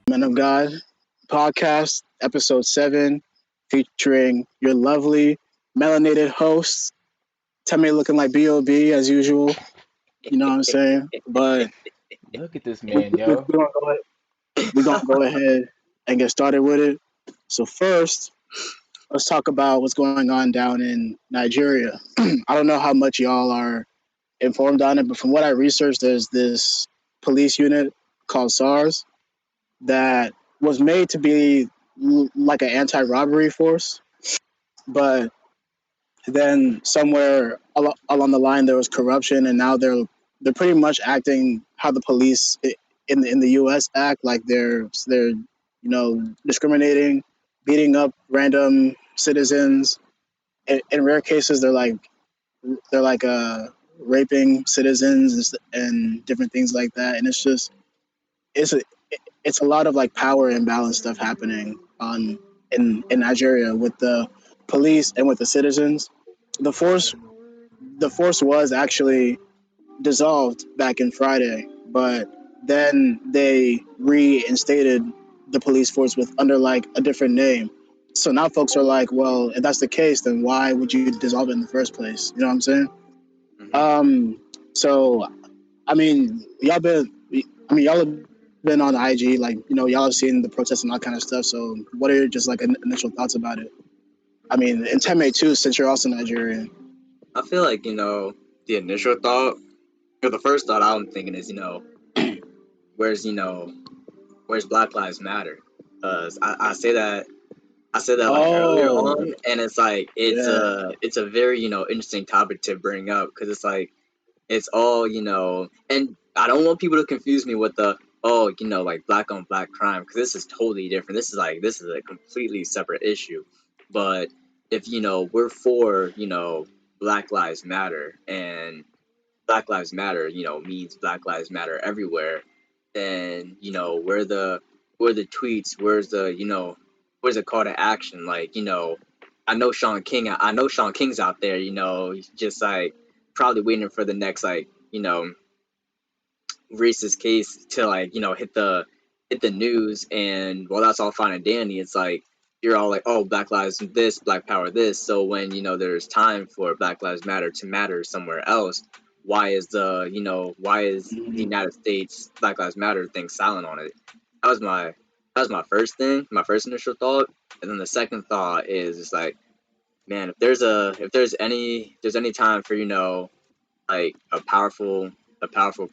Men of God podcast, episode 7, featuring your lovely melanated hosts. Temmie looking like B.O.B. as usual. You know what I'm saying? But Look at this we're man, we yo. we gonna go ahead and get started with it. So, first, let's talk about what's going on down in Nigeria. I don't know how much y'all are informed on it, but from what I researched, there's this police unit called Sars that was made to be like an anti-robbery force, but then somewhere along the line there was corruption, and now they're pretty much acting how the police in the U.S. act, like they're discriminating, beating up random citizens. In rare cases, they're like raping citizens and different things like that, and it's a, it's a lot of like power imbalance stuff happening on in Nigeria with the police and with the citizens. The force the force was actually dissolved back in Friday, but then they reinstated the police force with under like a different name. So now folks are like, well, if that's the case, then why would you dissolve it in the first place? You know what I'm saying? Hmm. Um, so I mean, y'all have been on IG, like y'all have seen the protests and all kind of stuff. So, what are your just like initial thoughts about it? I mean, and Teme too, since you're also Nigerian. I feel like the initial thought, or the first thought I'm thinking is where's where's Black Lives Matter? Because I said that like earlier Oh, on, and it's like yeah. it's a very interesting topic to bring up because it's like it's all and I don't want people to confuse me with the like black on black crime, because this is totally different. This is a completely separate issue. But if we're for Black Lives Matter, and Black Lives Matter means Black Lives Matter everywhere, then where the tweets, where's the call to action? Like I know Sean King's out there, just like probably waiting for the next like racist case to like hit the news. And while that's all fine and dandy, it's like you're all like, oh, Black Lives this, Black Power this. So when there's time for Black Lives Matter to matter somewhere else, why is the Mhm. United States Black Lives Matter thing silent on it? That was my first thing, my first initial thought. And then the second thought is just like, man, if there's any time for like a powerful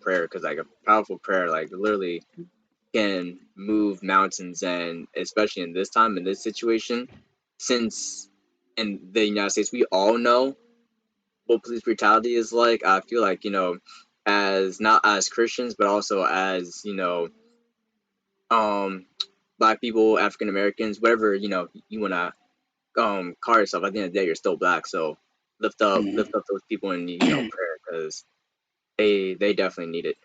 prayer, because like a powerful prayer like literally can move mountains. And especially in this time, in this situation, since in the United States we all know what police brutality is like. I feel like as not as Christians but also as um black people, African Americans, whatever you want to call yourself, at the end of the day you're still black. So Mhm. lift up those people in prayer, because they definitely need it.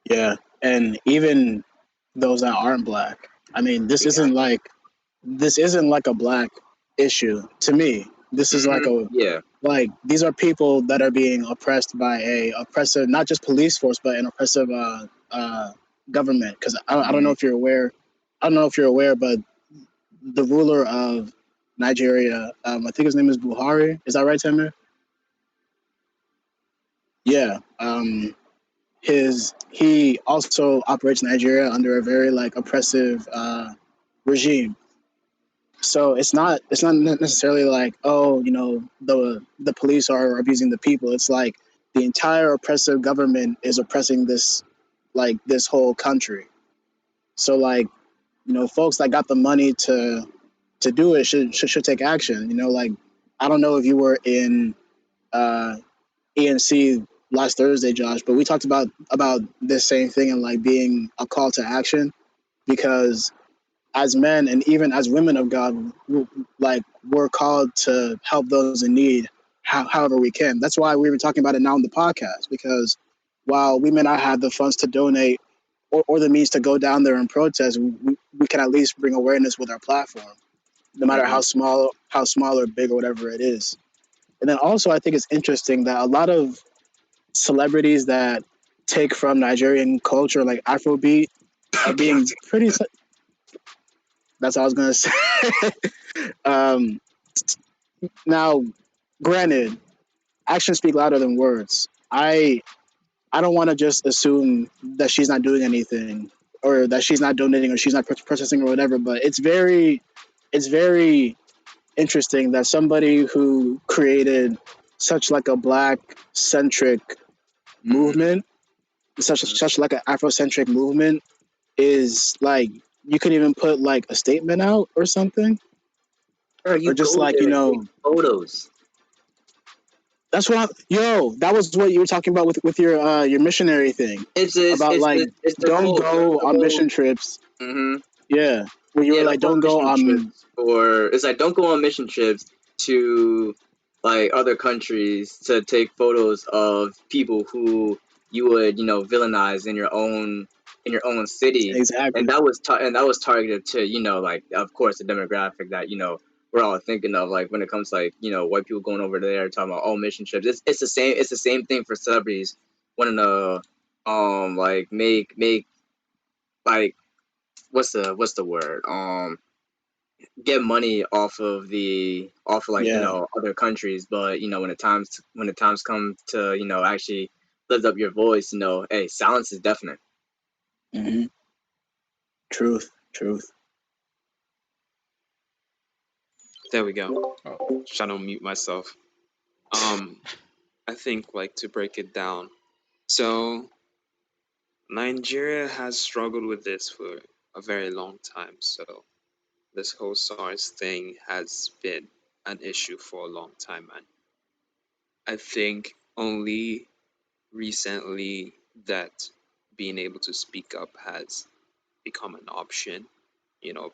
Yeah, and even those that aren't black. I mean, Exactly. this isn't like a black issue to me. This is like a Yeah. like these are people that are being oppressed by a oppressive, not just police force, but an oppressive government. Because I don't know Hmm. if you're aware. I don't know if you're aware, but the ruler of Nigeria, I think his name is Buhari. Is that right, Tamir? Yeah. He also operates Nigeria under a very like oppressive regime. So it's not necessarily like, oh, the police are abusing the people. It's like the entire oppressive government is oppressing this whole country. So like, folks that got the money to do it should take action. Like, I don't know if you were in uh ENC last Thursday, Josh, but we talked about this same thing and like being a call to action, because as men and even as women of God, like we're called to help those in need however we can. That's why we were talking about it now on the podcast, because while we may not have the funds to donate or the means to go down there and protest, we can at least bring awareness with our platform, no matter Hmm. how small or big or whatever it is. And then also, I think it's interesting that a lot of celebrities that take from Nigerian culture, like Afrobeat, being pretty. That's what I was gonna say. um, Now, granted, actions speak louder than words. I don't want to just assume that she's not doing anything or that she's not donating or she's not processing or whatever. But it's very interesting that somebody who created such like a black centric movement, such like an Afrocentric movement, is like you could even put like a statement out or something, Bro, or you just go like there and take photos. that's what that was what you were talking about with your missionary thing about like It's the don't whole go on mission trips. Mm-hmm. Yeah, where you were Yeah, the like whole don't go mission trips, or it's like don't go on mission trips to like other countries to take photos of people who you would villainize in your own city, and exactly. that was targeted to like of course the demographic that we're all thinking of, like when it comes to like white people going over there talking about mission trips. It's the same thing for celebrities wanting to like make like what's the word get money off of like Yeah. other countries, but when the times come to actually lift up your voice, hey, silence is deafening. Hmm. Truth. Truth. There we go. Oh, trying to mute myself. I think like to break it down. So Nigeria has struggled with this for a very long time. So this whole SARS thing has been an issue for a long time, and I think only recently that being able to speak up has become an option.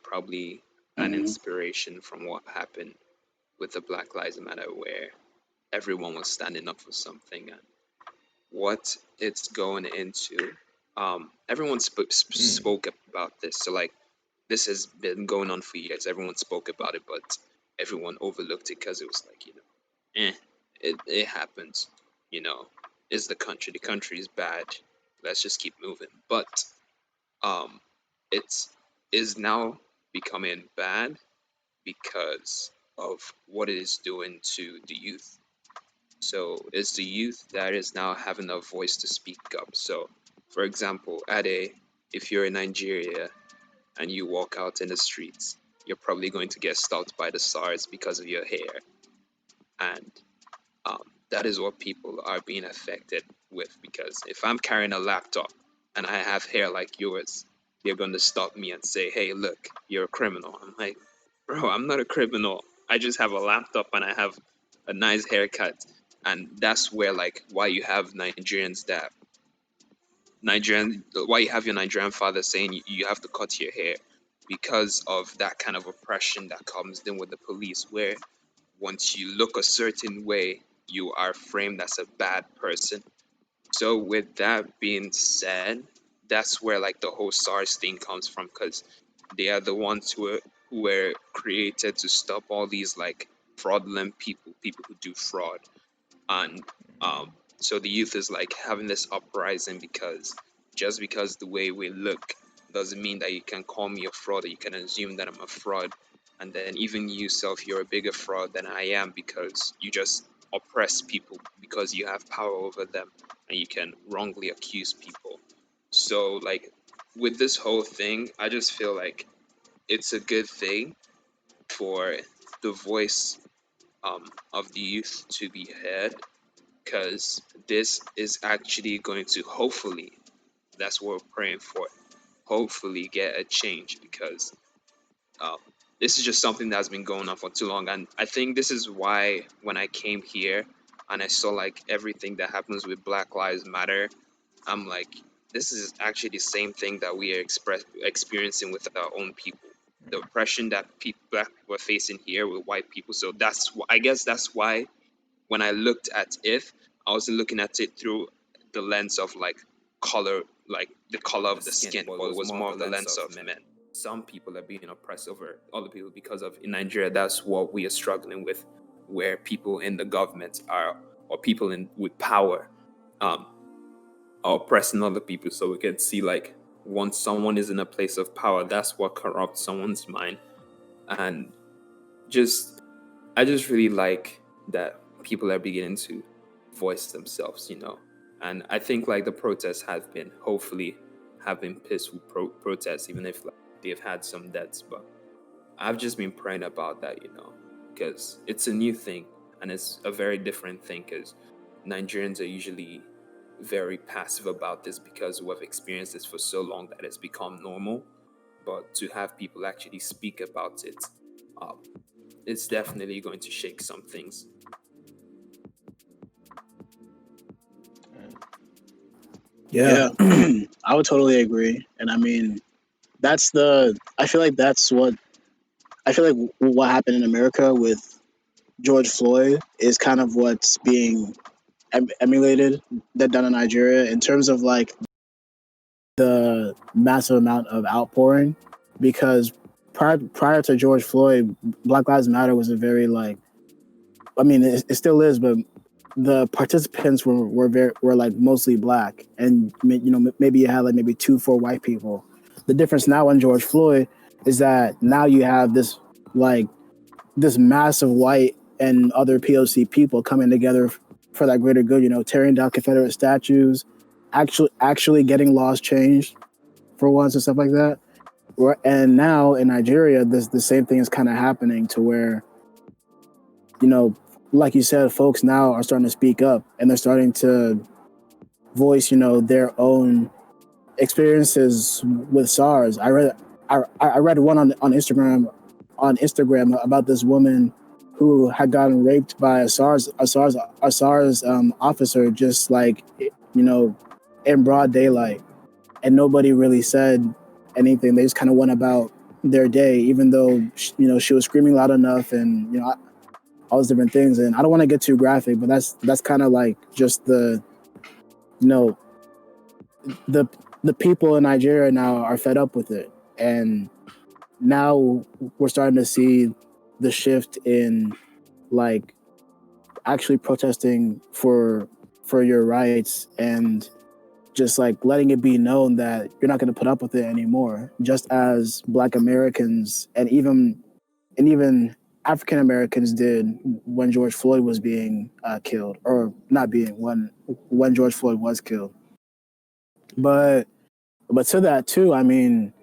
Probably an Hmm. inspiration from what happened with the Black Lives Matter, where everyone was standing up for something, and what it's going into. Everyone spoke about this, so like this has been going on for years. Everyone spoke about it, but everyone overlooked it because it was like it happens. You know, is the country? The country is bad. Let's just keep moving. But um, it is now becoming bad because of what it is doing to the youth. So it's the youth that is now having a voice to speak up. So, for example, Ade, if you're in Nigeria and you walk out in the streets, you're probably going to get stopped by the SARS because of your hair. And that is what people are being affected with. Because if I'm carrying a laptop and I have hair like yours, they're going to stop me and say, hey, look, you're a criminal. I'm like, bro, I'm not a criminal. I just have a laptop and I have a nice haircut. And that's where, like, why you have Nigerians that why you have your Nigerian father saying you have to cut your hair, because of that kind of oppression that comes in with the police, where once you look a certain way, you are framed as a bad person. So with that being said, that's where like the whole SARS thing comes from, because they are the ones who were created to stop all these like fraudulent people who do fraud. And so the youth is like having this uprising, because just because the way we look doesn't mean that you can call me a fraud, or you can assume that I'm a fraud. And then even you yourself, you're a bigger fraud than I am, because you just oppress people because you have power over them and you can wrongly accuse people. So like with this whole thing, I just feel like it's a good thing for the voice of the youth to be heard, because this is actually going to hopefully, that's what we're praying for, hopefully get a change, because um, this is just something that's been going on for too long. And I think this is why when I came here and I saw like everything that happens with Black Lives Matter, I'm like, this is actually the same thing that we are experiencing with our own people. The oppression that black people are facing here with white people. So I guess that's why when I looked at it, I wasn't looking at it through the lens of like color, like the color of the skin, but it was more of the lens of men. Some people are being oppressed over other people because of, in Nigeria, that's what we are struggling with, where people in the government are, or people with power, are oppressing other people. So we can see like once someone is in a place of power, that's what corrupts someone's mind. And just I just really like that people are beginning to voice themselves, And I think like the protests hopefully have been peaceful protests, even if like, they've had some deaths. But I've just been praying about that, because it's a new thing and it's a very different thing, because Nigerians are usually very passive about this because we've experienced this for so long that it's become normal. But to have people actually speak about it, it's definitely going to shake some things. Yeah, I would totally agree. And I mean, I feel like what happened in America with George Floyd is kind of what's being emulated that done in Nigeria in terms of like the massive amount of outpouring, because prior to George Floyd, Black Lives Matter was a very like, I mean, it still is, but the participants were like mostly black, and maybe you had like maybe 2-4 white people. The difference now on George Floyd is that now you have this massive white and other POC people coming together for that greater good. Tearing down Confederate statues, actually getting laws changed for once and stuff like that. And now in Nigeria, the same thing is kind of happening to where, like you said, folks now are starting to speak up and they're starting to voice, their own experiences with SARS. I read one on Instagram about this woman who had gotten raped by a SARS officer, just like, in broad daylight, and nobody really said anything. They just kind of went about their day, even though she was screaming loud enough, and all those different things. And I don't want to get too graphic, but that's kind of like just the the people in Nigeria now are fed up with it, and now we're starting to see the shift in like actually protesting for your rights, and just like letting it be known that you're not going to put up with it anymore, just as Black Americans and even African Americans did when George Floyd was being killed, or not being, when George Floyd was killed. But to that too, I mean,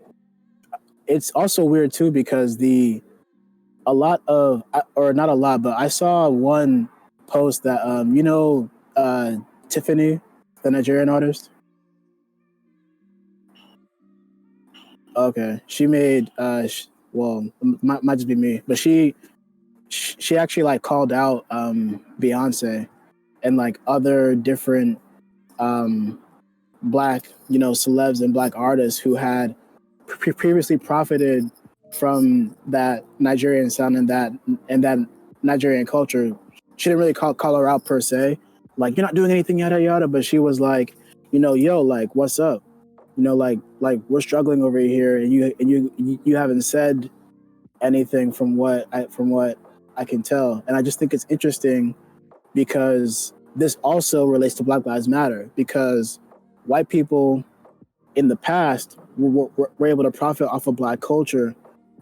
it's also weird too, because a lot of, or not a lot, but I saw one post that Tiffany, the Nigerian artist. Okay, she made might just be me, but she actually like called out Beyonce and like other different black celebs and black artists who had previously profited from that Nigerian sound and that Nigerian culture. She didn't really call her out per se, like, you're not doing anything, yada yada, but she was like, yo, like, what's up? Like we're struggling over here, and you haven't said anything from what I can tell. And I just think it's interesting, because this also relates to Black Lives Matter, because white people in the past were able to profit off of black culture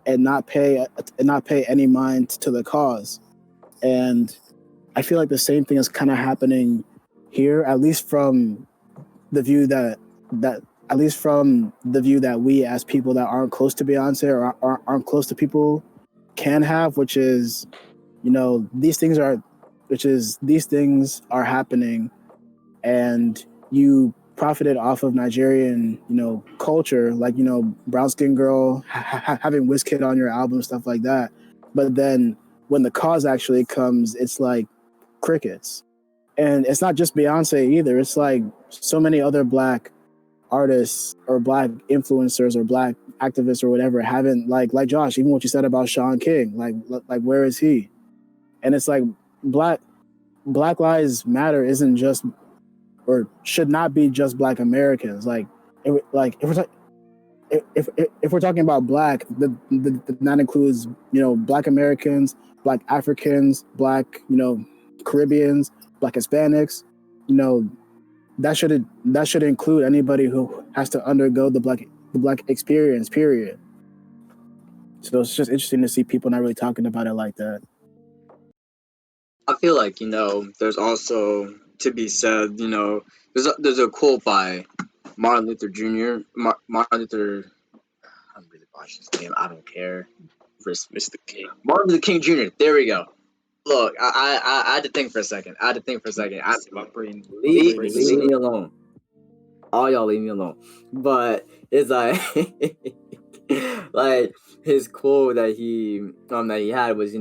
and not pay any mind to the cause. And I feel like the same thing is kind of happening here, at least from the view that we as people that aren't close to Beyonce or aren't close to people can have, which is, these things are happening, and you profited off of Nigerian, culture, like, brown skin girl having Wizkid on your album, stuff like that. But then when the cause actually comes, it's like crickets. And it's not just Beyonce either. It's like so many other black artists or black influencers or black activists or whatever haven't, like Josh, even what you said about Sean King, like where is he? And it's like Black Lives Matter isn't just, or should not be just Black Americans. Like if we're talking about black, that includes Black Americans, Black Africans, Black Caribbeans, Black Hispanics, that should include anybody who has to undergo the black experience. Period. So it's just interesting to see people not really talking about it like that. I feel like there's also to be said. There's a quote by Martin Luther Jr. Martin Luther. I'm really watching his name. I don't care. Mr. King. Martin Luther King Jr. There we go. Look, I had to think for a second. My brain. Leave me alone. All y'all leave me alone. But it's like like his quote that he had was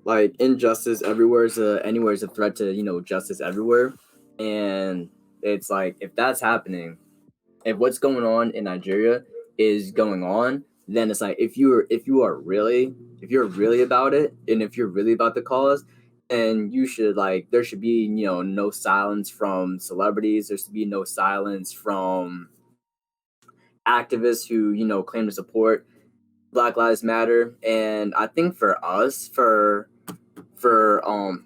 like injustice everywhere is anywhere is a threat to justice everywhere. And it's like if that's happening, if what's going on in Nigeria is going on, then it's like if you're really about it, and if you're really about the cause, then you should there should be no silence from celebrities. There should be no silence from activists who claim to support Black Lives Matter. And I think for us, for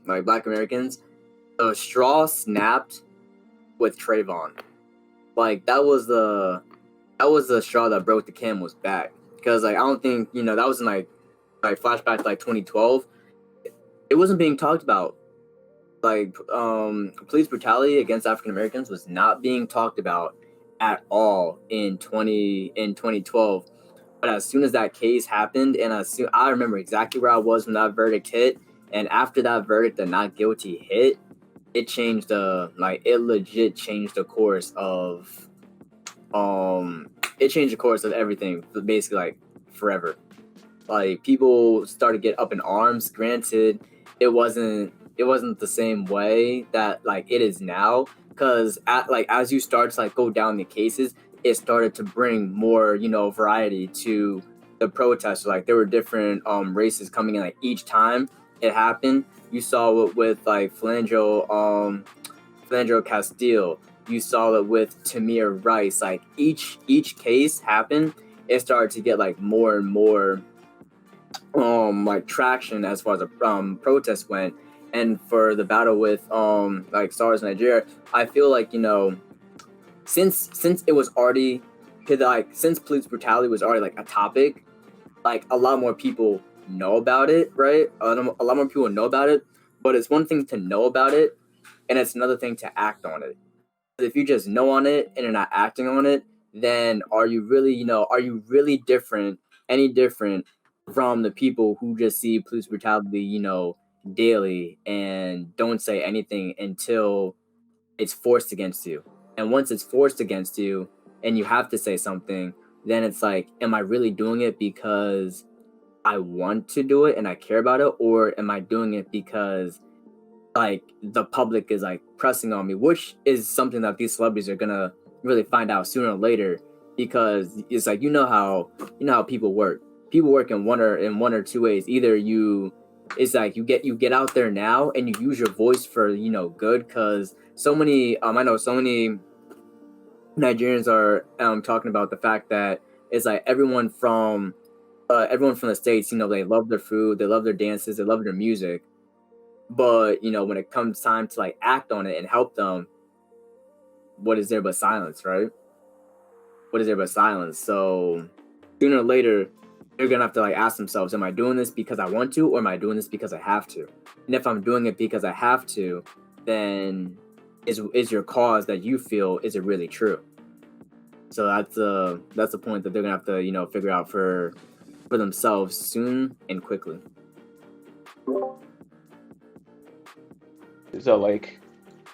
like Black Americans, the straw snapped with Trayvon. Like that was the straw that broke the camel's back. Because I don't think that was in like flashback to 2012. It wasn't being talked about. Police brutality against African Americans was not being talked about at all in 2012. But as soon as that case happened, and I remember exactly where I was when that verdict hit, and after that verdict, the not guilty hit, it changed it legit changed the course of everything, basically forever. People started to get up in arms. Granted, it wasn't the same way that it is now, because as you start to go down the cases, it started to bring more variety to the protests. There were different races coming in each time it happened. You saw it with Philando Castile. You saw it with Tamir Rice. Each case happened, it started to get more and more traction as far as the protest went. And for the battle with Sars Nigeria, I feel since it was already since police brutality was already a topic, a lot more people know about it, right? A lot more people know about it, but it's one thing to know about it, and it's another thing to act on it. If you just know on it and you're not acting on it, then are you really different from the people who just see police brutality, daily and don't say anything until it's forced against you? And once it's forced against you and you have to say something, then it's am I really doing it because I want to do it and I care about it, or am I doing it because the public is pressing on me, which is something that these celebrities are gonna really find out sooner or later, because it's how people work. People work in one or two ways. Either you get out there now and you use your voice for good, because so many I know so many Nigerians are talking about the fact that it's everyone from the States, they love their food, they love their dances, they love their music. But when it comes time to act on it and help them, what is there but silence, right? What is there but silence? So sooner or later, they're gonna have to ask themselves, am I doing this because I want to, or am I doing this because I have to? And if I'm doing it because I have to, then is your cause that you feel, is it really true? So that's the point that they're gonna have to figure out for themselves soon and quickly. So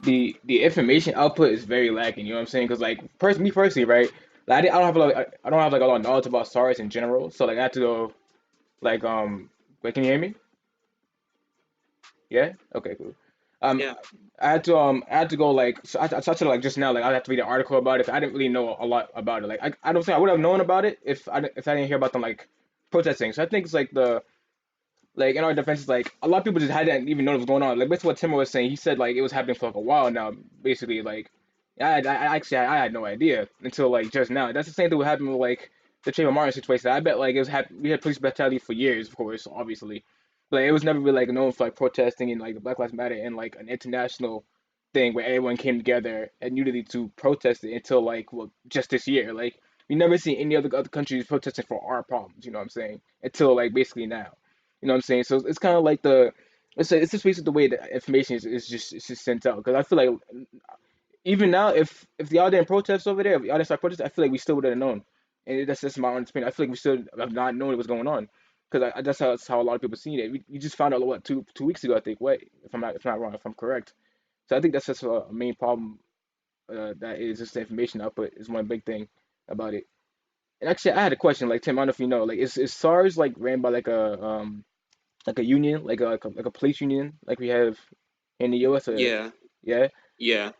the information output is very lacking. You know what I'm saying? Because me personally, right? I don't have I don't have a lot of knowledge about SARS in general. So I have to go wait, can you hear me? Yeah. Okay. Cool. Yeah. I had to go so I touched it just now. I had to read an article about it. I didn't really know a lot about it. I don't think I would have known about it if I didn't hear about them protesting. So I think it's the in our defense, a lot of people just hadn't even known what was going on. Basically what Timur was saying, he said it was happening for a while now. Basically, I had no idea until just now. That's the same thing what happened with the Trayvon Martin situation. I bet it was we had police brutality for years, of course, obviously, but it was never really known for protesting and the Black Lives Matter and an international thing where everyone came together and unity to protest it until like just this year. Like we never seen any other countries protesting for our problems. You know what I'm saying? Until like basically now. You know what I'm saying? So it's kind of like it's just basically the way that information is just sent out. Because I feel like even now, if y'all didn't protest over there, if y'all didn't start protesting, I feel like we still would have known. And that's just my honest opinion. I feel like we still have not known what was going on. Because that's how a lot of people seen it. We just found out what two weeks ago, I think. Wait, if I'm not wrong, if I'm correct. So I think that's just a main problem. That is just the information output is one big thing about it. And actually, I had a question. Like Tim, I don't know if you know. Like, is SARS like ran by like a union, like a police union, like we have in the U.S. Yeah, Yeah. yeah.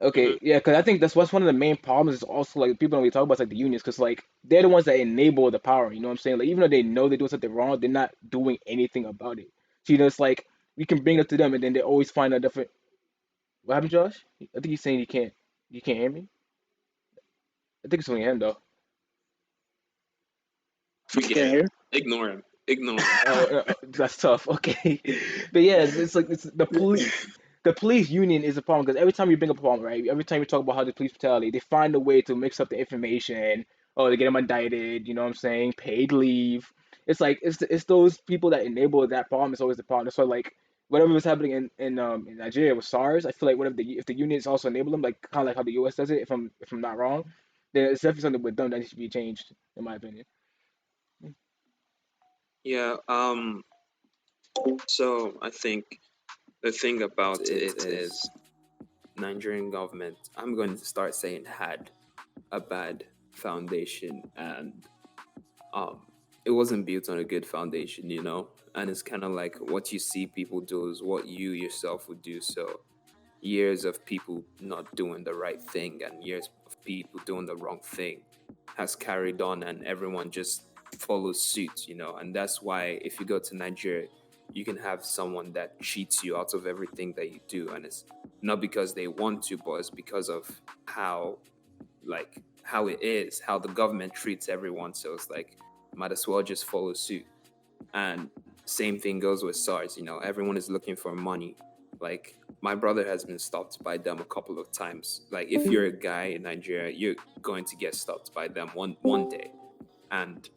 Okay, Hmm. yeah, because I think that's what's one of the main problems is also like people don't really talk about is, like the unions, because like they're the ones that enable the power. You know what I'm saying? Like even though they know they're doing something wrong, they're not doing anything about it. So it's like we can bring it up to them, and then they always find a different. What happened, Josh? I think he's saying you can't hear me. I think it's only him though. Forget Can't it. hear. Ignore him. Ignore him. That's tough. Okay, but yeah, it's like it's the police union is a problem because every time you bring up a problem, right? Every time you talk about how the police brutality, they find a way to mix up the information. Oh, they get them indicted. You know what I'm saying? Paid leave. It's like it's those people that enable that problem. It's always the problem. So like whatever was happening in Nigeria with SARS, I feel like whatever if the unions also enable them, like kind of like how the U.S. does it. If I'm not wrong, then it's definitely something with them that needs to be changed, in my opinion. Yeah. So I think the thing about it is Nigerian government. I'm going to start saying had a bad foundation, and um, it wasn't built on a good foundation, you know. And it's kind of like what you see people do is what you yourself would do. So years of people not doing the right thing and years of people doing the wrong thing has carried on, and everyone just follows suit, you know. And that's why if you go to Nigeria, you can have someone that cheats you out of everything that you do, and it's not because they want to, but it's because of how how it is, how the government treats everyone. So it's like might as well just follow suit. And same thing goes with SARS. You know, everyone is looking for money. Like my brother has been stopped by them a couple of times. Like if you're a guy in Nigeria, you're going to get stopped by them one day, and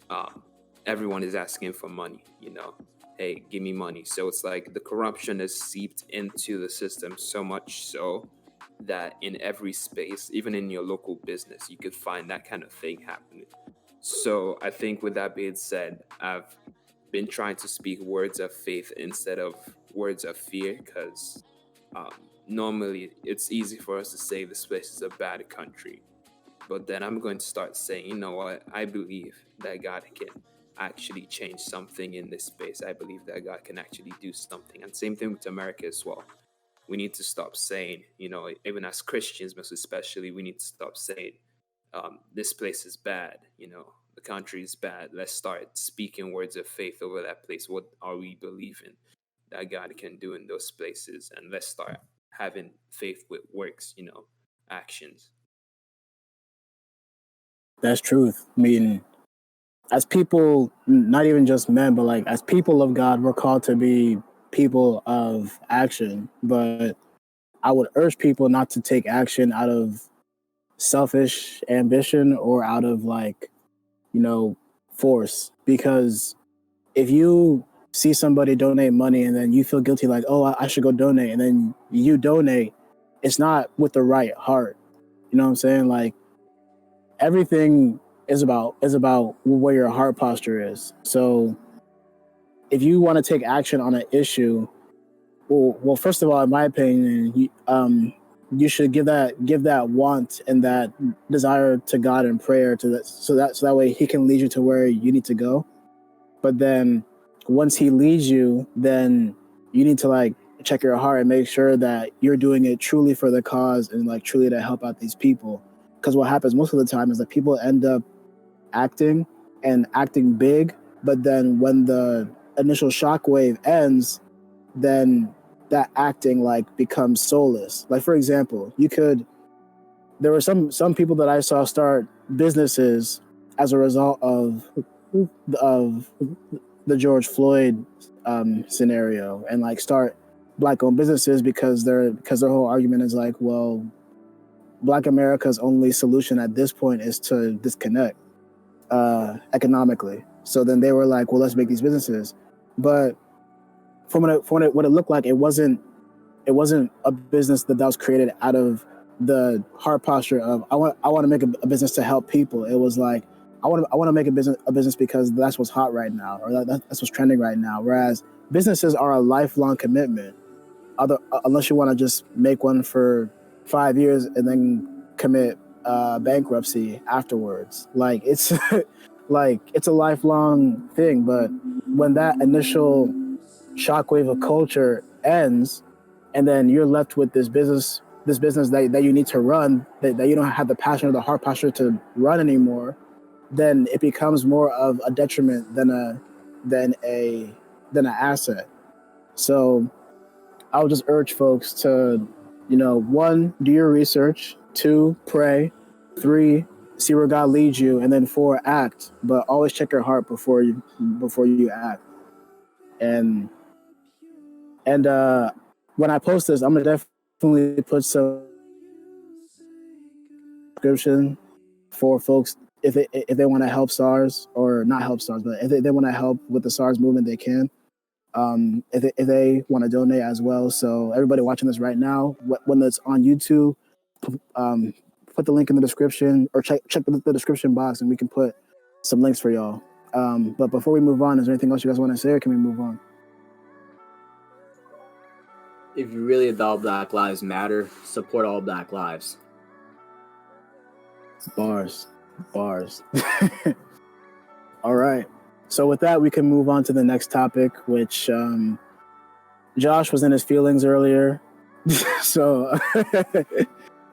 everyone is asking for money. You know, hey, give me money. So it's like the corruption is seeped into the system so much so that in every space, even in your local business, you could find that kind of thing happening. So I think with that being said, I've been trying to speak words of faith instead of words of fear because um, normally it's easy for us to say this place is a bad country. But then I'm going to start saying, you know what? I believe that God can actually change something in this space. I believe that God can actually do something. And same thing with America as well. We need to stop saying, you know, even as Christians, most especially, we need to stop saying, this place is bad, you know, the country is bad. Let's start speaking words of faith over that place. What are we believing that God can do in those places? And let's start having faith with works, you know, actions. That's truth. I mean, as people, not even just men, but like as people of God, we're called to be people of action. But I would urge people not to take action out of selfish ambition or out of like, you know, force. Because if you see somebody donate money and then you feel guilty, like, oh, I should go donate, and then you donate, it's not with the right heart. You know what I'm saying? Like everything is about where your heart posture is. So if you want to take action on an issue, well, first of all, in my opinion, you should give that want and that desire to God in prayer to that, so that way He can lead you to where you need to go. But then once He leads you, then you need to like check your heart and make sure that you're doing it truly for the cause and like truly to help out these people. Because what happens most of the time is that people end up acting and acting big, but then when the initial shockwave ends, then that acting like becomes soulless. Like for example, there were some people that I saw start businesses as a result of the George Floyd scenario, and like start black-owned businesses because their whole argument is like, well, Black America's only solution at this point is to disconnect economically. So then they were like, well, let's make these businesses. But from what it looked like, it wasn't a business that was created out of the hard posture of I want to make a business to help people. It was like I want to make a business because that's what's hot right now, or that's what's trending right now. Whereas businesses are a lifelong commitment. Unless you want to just make one for 5 years and then commit bankruptcy afterwards. Like it's it's a lifelong thing. But when that initial shockwave of culture ends, and then you're left with this business that you need to run, that you don't have the passion or the hard posture to run anymore, then it becomes more of a detriment than an asset. So I would just urge folks to, 1, do your research, 2, pray, 3, see where God leads you, and then 4, act. But always check your heart before you act. And when I post this, I'm gonna definitely put some description for folks if they want to help SARS, or not help SARS, but if they want to help with the SARS movement, they can. If they want to donate as well. So everybody watching this right now, when it's on YouTube, put the link in the description, or check the description box, and we can put some links for y'all. But before we move on, is there anything else you guys want to say, or can we move on? If you're really about Black Lives Matter, support all Black lives. Bars. All right. So with that, we can move on to the next topic, which Josh was in his feelings earlier. So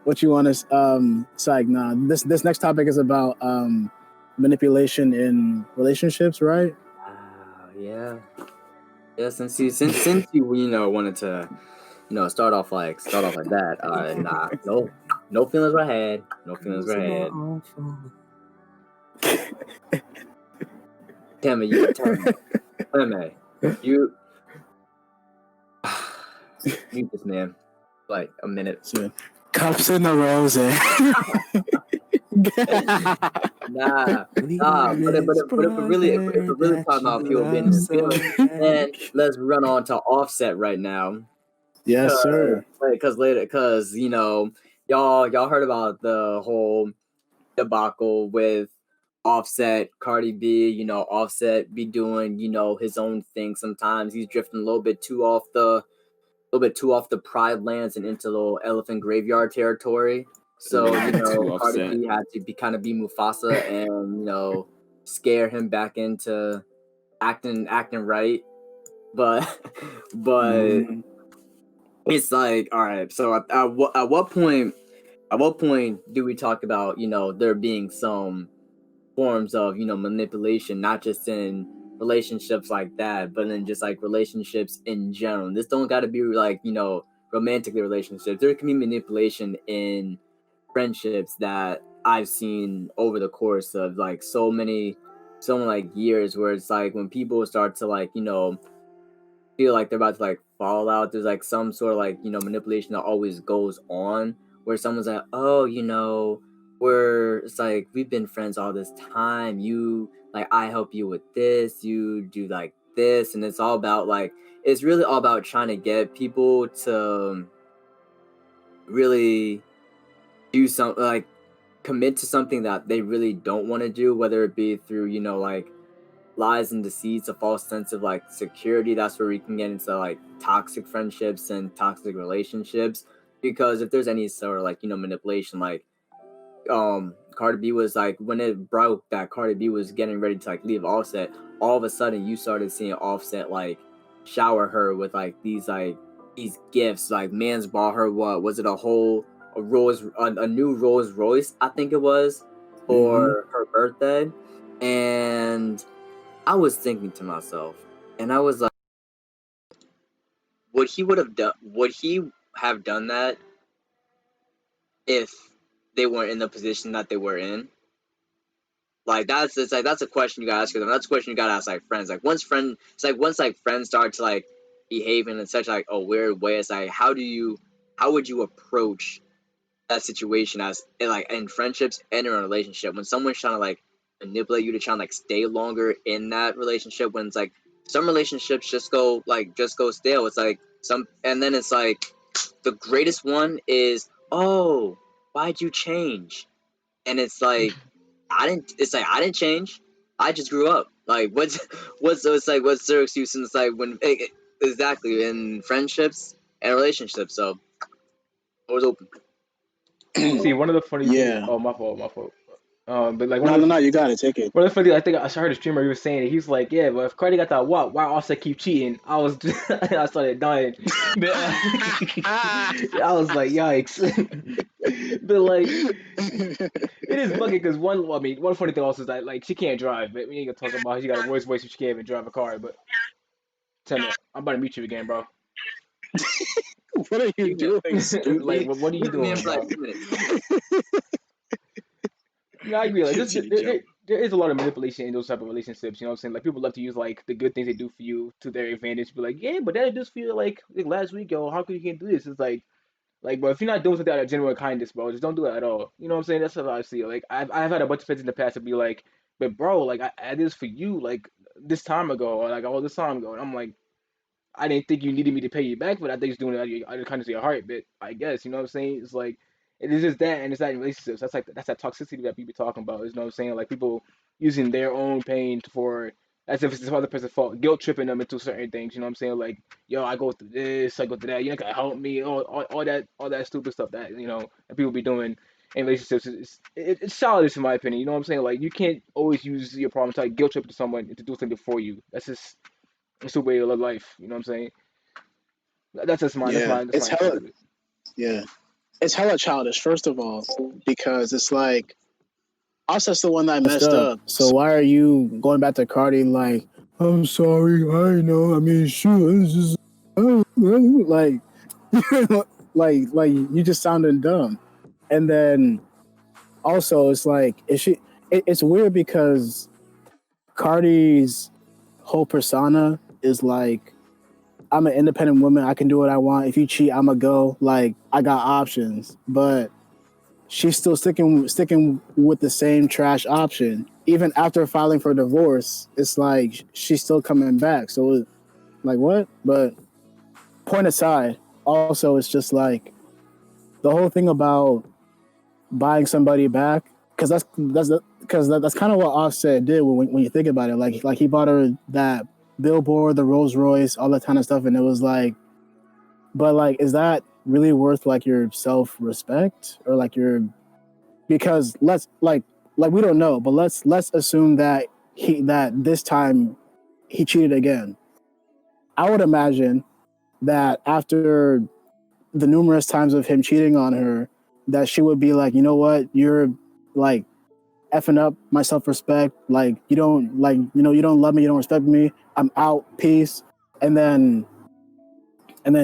what you want to psych? Nah, this next topic is about manipulation in relationships, right? Yeah. Since you wanted to start off like that. Nah, no feelings were had. No feelings were had. Tell me, you this man like a minute. So, cups in the rose. Nah. But if we're really talking about people being in the feelings, then let's run on to Offset right now. Yes, sir. Because y'all heard about the whole debacle with Offset, Cardi B. Offset be doing his own thing. Sometimes he's drifting a little bit too off the Pride lands and into little elephant graveyard territory. So Cardi B had to be Mufasa and scare him back into acting right. But it's like, all right. So at what point do we talk about there being some forms of manipulation, not just in relationships like that, but in just like relationships in general? This don't got to be like romantic relationships. There can be manipulation in friendships that I've seen over the course of like so many like years, where it's like when people start to like feel like they're about to like fall out, there's like some sort of like manipulation that always goes on, where someone's like, oh, it's like we've been friends all this time, I help you with this, you do like this, and it's really all about trying to get people to really do something, like commit to something that they really don't want to do, whether it be through like lies and deceits, a false sense of like security. That's where we can get into like toxic friendships and toxic relationships. Because if there's any sort of like manipulation, like Cardi B was like, when it broke that Cardi B was getting ready to like leave Offset, all of a sudden you started seeing Offset like shower her with like these gifts. Like man's bought her, what was it, a new Rolls Royce, I think it was, for her birthday. And I was thinking to myself, and I was like, would he have done that if they weren't in the position that they were in? Like that's a question you gotta ask them. That's a question you gotta ask like friends. Like once friends start to like behaving in such like a weird way. It's like how would you approach that situation as in friendships and in a relationship when someone's trying to like manipulate you to try and like stay longer in that relationship when it's like some relationships just go stale. It's like and then it's like the greatest one is, oh, why'd you change? And it's like I didn't change. I just grew up. Like what's their excuse? And it's like exactly in friendships and relationships. So I was open. See, one of the funny things. Yeah. Oh, my fault. But like No, no, no. You got it. Take it. one of the funny, I think I heard a streamer. He was saying it. He's like, yeah, but if Cardi got that walk, why Offset keep cheating? I was, I started dying. But, I was like, yikes. But like, it is bugging because one funny thing also is that like she can't drive. But we ain't gonna talk about how she got a worse voice if she can't even drive a car. But tell me, I'm about to meet you again, bro. What are you doing, stupid? Like, what are you doing, bro? Yeah, I agree. Like, there is a lot of manipulation in those type of relationships. You know what I'm saying? Like, people love to use like the good things they do for you to their advantage. Be like, yeah, but that just feel like last week, yo, how come you can't do this? It's like, bro, if you're not doing something out of genuine kindness, bro, just don't do it at all. You know what I'm saying? That's how I see it. Like, I've had a bunch of friends in the past to be like, but bro, like, I did this for you like this time ago or like all this time ago, and I'm like, I didn't think you needed me to pay you back, but I think it's doing it out of kindness of your heart. But I guess you know what I'm saying. It's like it is just that, and it's that in relationships. That's that toxicity that people be talking about. You know what I'm saying? Like people using their own pain for as if it's the other person's fault, guilt tripping them into certain things. You know what I'm saying? Like, yo, I go through this, I go through that. You're not gonna help me. All that stupid stuff that that people be doing in relationships. It's childish in my opinion. You know what I'm saying? Like you can't always use your problem to like guilt trip to someone to do something for you. It's the way to live life. You know what I'm saying? That's just my Yeah, that's it's my take hella. of it. Yeah, it's hella childish. First of all, because it's like Offset's the one that messed up. So why are you going back to Cardi like, I'm sorry, I know. I mean, shoot, it's just like, like you just sounding dumb. And then also, it's like, it's weird because Cardi's whole persona is like, I'm an independent woman. I can do what I want. If you cheat, I'ma go. Like I got options, but she's still sticking with the same trash option. Even after filing for divorce, it's like she's still coming back. So, like what? But point aside, also it's just like the whole thing about buying somebody back because that's kind of what Offset did when you think about it. Like he bought her that billboard, the Rolls Royce, all that kind of stuff, and it was like, but like, is that really worth like your self respect or like your? Because let's like we don't know, but let's assume that this time he cheated again. I would imagine that after the numerous times of him cheating on her, that she would be like, you know what, you're like effing up my self-respect. Like you don't you don't love me, you don't respect me. I'm out, peace. And then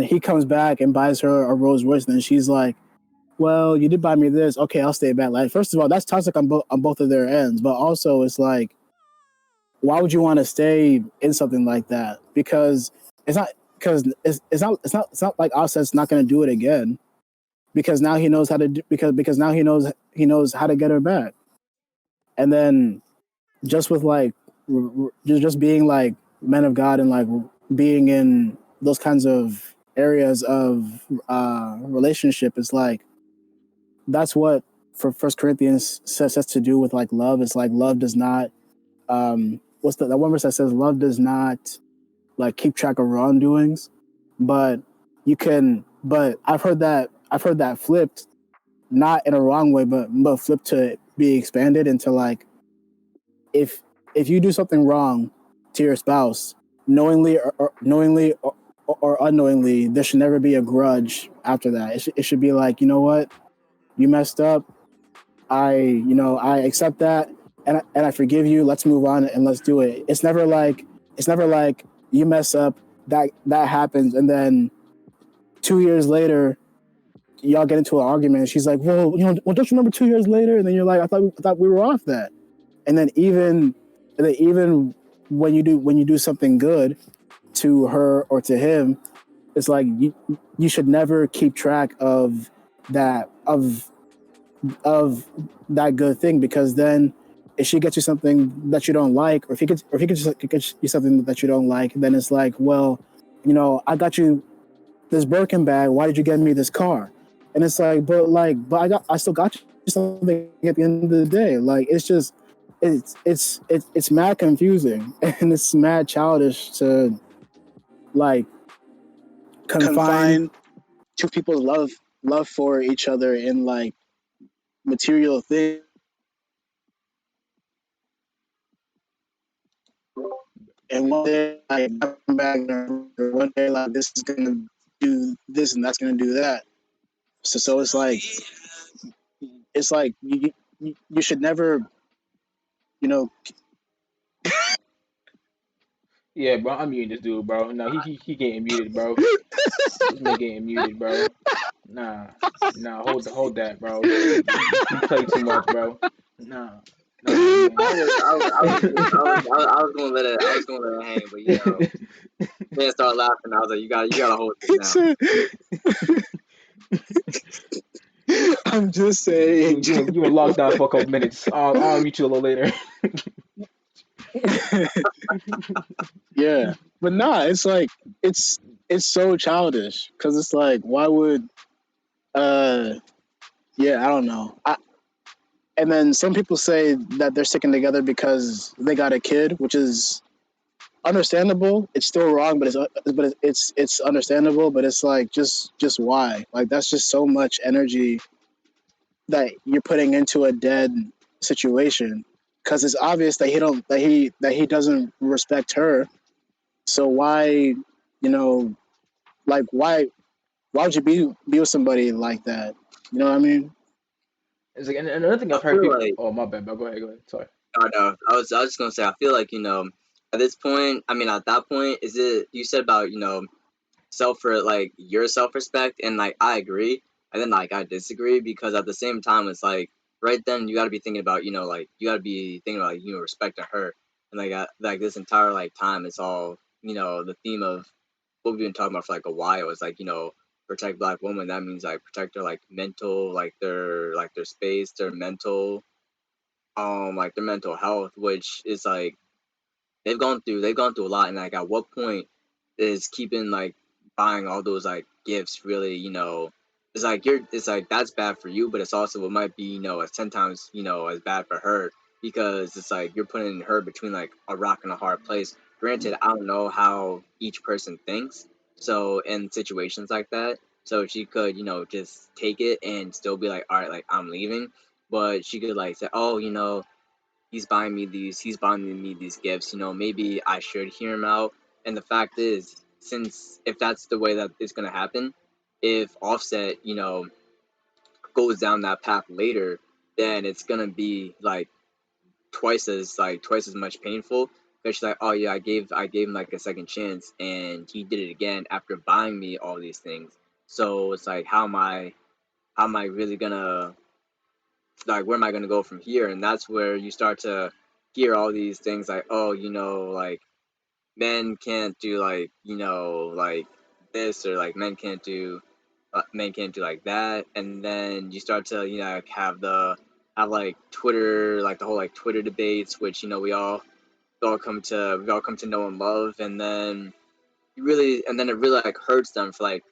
he comes back and buys her a Rolls Royce, and then she's like, well, you did buy me this. Okay, I'll stay back. Like, first of all, that's toxic on both of their ends. But also, it's like, why would you want to stay in something like that? Because it's not like Offset's not going to do it again. Because now he knows how to do. Because now he knows how to get her back. And then just with like just being like men of God and like being in those kinds of areas of relationship is like, that's what for First Corinthians says to do with like love. It's like love does not what's that one verse that says love does not like keep track of wrongdoings, but I've heard that flipped, not in a wrong way, but flipped to be expanded into like, if you do something wrong to your spouse, knowingly or unknowingly, there should never be a grudge after that. It should be like, you know what, you messed up. I accept that, and I forgive you. Let's move on and let's do it. It's never like you mess up, that happens, and then 2 years later, y'all get into an argument. And she's like, well, don't you remember 2 years later? And then you're like, I thought we were off that. And then even when you do something good, to her or to him, it's like you should never keep track of that of that good thing, because then if she gets you something that you don't like, or if he gets you something that you don't like, then it's like, well, I got you this Birkin bag. Why did you get me this car? And it's like, but I still got you something at the end of the day. Like, it's just, it's mad confusing and it's mad childish to like confine two people's love for each other in like material things. And one day, like, come back, or one day, like, this is gonna do this and that's gonna do that. So it's like you should never, you know, Yeah, bro, I'm muting this dude, bro. No, he getting muted, bro. This man getting muted, bro. Nah, nah, hold that, bro. You play too much, bro. Nah, nah, man. I was gonna let it hang, but man started laughing. I was like, you gotta hold this now. I'm just saying. You were locked down for a couple minutes. I'll meet you a little later. Yeah, but nah, it's like it's so childish because it's like, why would uh yeah, I don't know. And then some people say that they're sticking together because they got a kid, which is understandable. It's still wrong, but it's understandable. But it's like, just why? Like, that's just so much energy that you're putting into a dead situation, because it's obvious that he doesn't respect her. So why, like, why would you be with somebody like that? You know what I mean? It's like, and another thing I I've heard feel people. like Oh, my bad, bro. Go ahead. Sorry. I know. I was just gonna say. I feel like at this point. I mean, at that point, is it you said about self for like your self respect, and like I agree, and then like I disagree because at the same time it's like right then you got to be thinking about like you got to be thinking about like respecting her, and like this entire like time it's all the theme of what we've been talking about for like a while is like protect black women. That means like protect their like mental like their space, their mental like their mental health, which is like they've gone through a lot, and like at what point is keeping like buying all those like gifts really it's like that's bad for you, but it's also it might be as 10 times as bad for her, because it's like you're putting her between like a rock and a hard place. Granted, I don't know how each person thinks, so in situations like that, so she could just take it and still be like, all right, like I'm leaving, but she could like say, oh, he's buying me these gifts, maybe I should hear him out. And the fact is, since if that's the way that it's gonna happen, if Offset, goes down that path later, then it's gonna be like twice as much painful. Because she's like, oh yeah, I gave him like a second chance and he did it again after buying me all these things. So it's like how am I really gonna like where am I gonna go from here? And that's where you start to hear all these things like, oh, like men can't do like, like this, or like men can't do like that. And then you start to, like, have like Twitter, like the whole like Twitter debates, which, we all come to know and love. And then and then it really like hurts them for like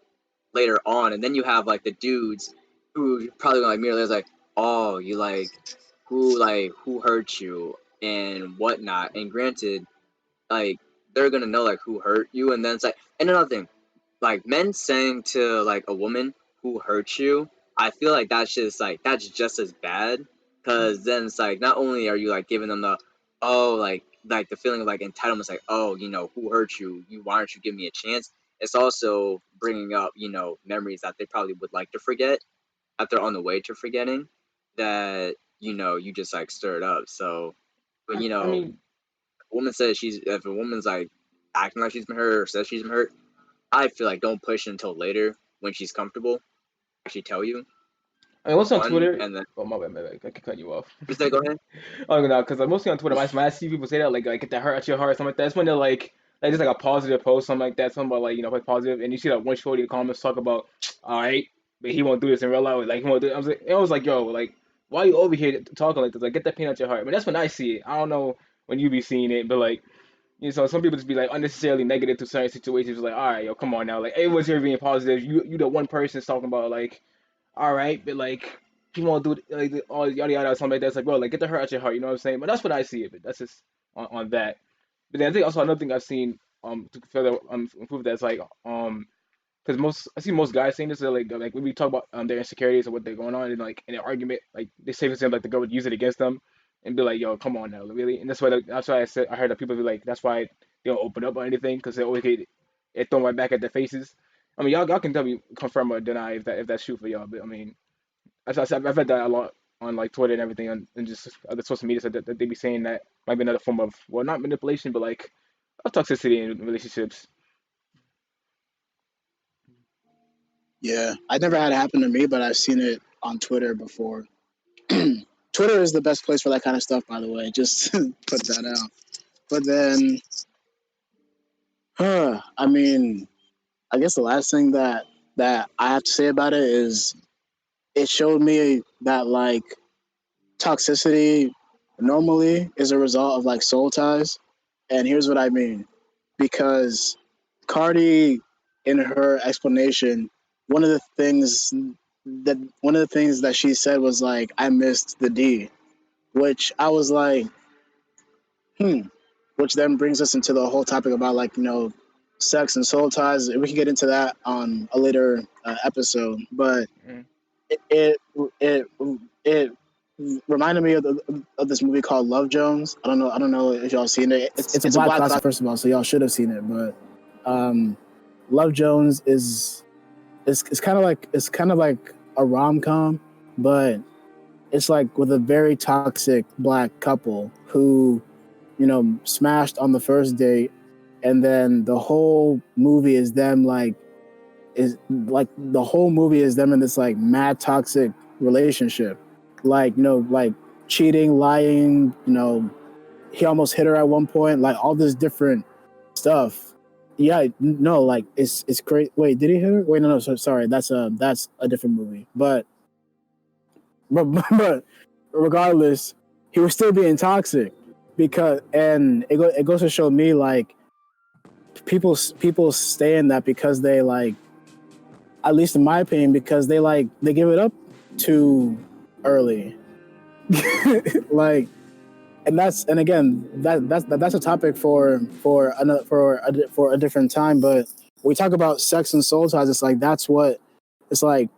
later on. And then you have like the dudes who probably like merely like, oh, you like who hurt you and whatnot. And granted, like they're gonna know like who hurt you, and then it's like, and another thing, like men saying to like a woman who hurt you, I feel like that's just as bad, because then it's like not only are you like giving them the oh like the feeling of like entitlement, it's like, oh, who hurt you, why don't you give me a chance. It's also bringing up memories that they probably would like to forget, that they're on the way to forgetting, that you just like stirred up. So but I mean, if a woman's like acting like she's been hurt or says she's been hurt, I feel like don't push it until later when she's comfortable. Actually tell you. mostly on One, Twitter. and then Oh, my bad. I can cut you off. just say go ahead. Oh no, because mostly on Twitter, when I see people say that, like get that hurt at your heart, something like that. It's when they're like like just like a positive post, something like that, something about like like positive, and you see that one shorty in the comments talk about, all right, but he won't do this in real life, like he won't do it. I was like, yo, like why are you over here talking like this? Like get that pain out your heart. I mean, that's when I see it. I don't know when you be seeing it, but like. So some people just be like unnecessarily negative to certain situations. Like, all right, yo, come on now. Like, everyone's here being positive. You the one person's talking about like, all right, but like, you won't do like all yada yada something like that. It's like, bro, like get the hurt out your heart. You know what I'm saying? But that's what I see of it. That's just on that. But then I think also another thing I've seen to further improve that's like because I see most guys saying this like when we talk about their insecurities or what they're going on and like in an argument like they say for example like the girl would use it against them and be like yo come on now really and that's why I heard that people be like that's why they don't open up or anything because they always get it thrown right back at their faces. I mean y'all can tell me confirm or deny if that's true for y'all, but I mean I've read that a lot on like Twitter and everything and just other social media said that they be saying that might be another form of well not manipulation but like of toxicity in relationships. Yeah, I never had it happen to me, but I've seen it on Twitter before. Twitter is the best place for that kind of stuff, by the way. Just put that out. But then, I mean, I guess the last thing that I have to say about it is it showed me that like toxicity normally is a result of like soul ties, and here's what I mean. Because Cardi, in her explanation, one of the things one of the things that she said was like, "I missed the D," which I was like, hmm. Which then brings us into the whole topic about like sex and soul ties. We can get into that on a later episode, but Mm. it it it, it reminded me of this movie called Love Jones. I don't know if y'all seen it. It's a black classic, first of all, so y'all should have seen it. But Love Jones is kind of like a rom com, but it's like with a very toxic black couple who smashed on the first date, and then the whole movie is them the whole movie is them in this like mad toxic relationship, like like cheating, lying, he almost hit her at one point, like all this different stuff. Yeah, no, like it's great. Wait, did he hit her? Wait, no, sorry, that's a different movie. But regardless, he was still being toxic because, and it goes to show me like people stay in that because they like, at least in my opinion, because they give it up too early. Like, and again that's a topic for a different time. But when we talk about sex and soul ties, it's like it's like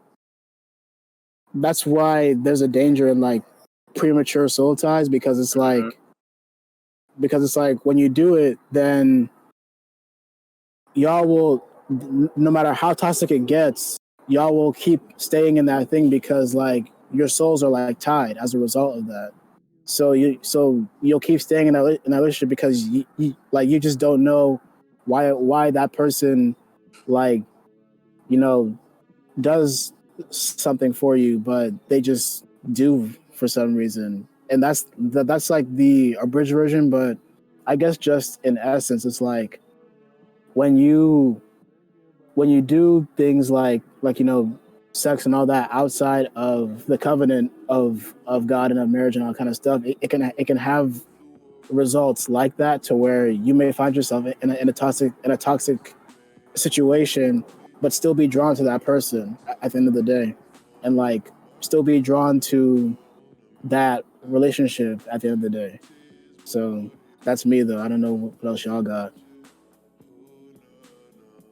that's why there's a danger in like premature soul ties because it's like when you do it, then y'all will, no matter how toxic it gets, y'all will keep staying in that thing because like your souls are like tied as a result of that. So you'll keep staying in that relationship because you just don't know why that person like does something for you, but they just do for some reason, and that's like the abridged version. But I guess just in essence, it's like when you do things like sex and all that outside of the covenant of God and of marriage and all kind of stuff, it can have results like that to where you may find yourself in a toxic situation, but still be drawn to that person at the end of the day, and like still be drawn to that relationship at the end of the day. So that's me though. I don't know what else y'all got.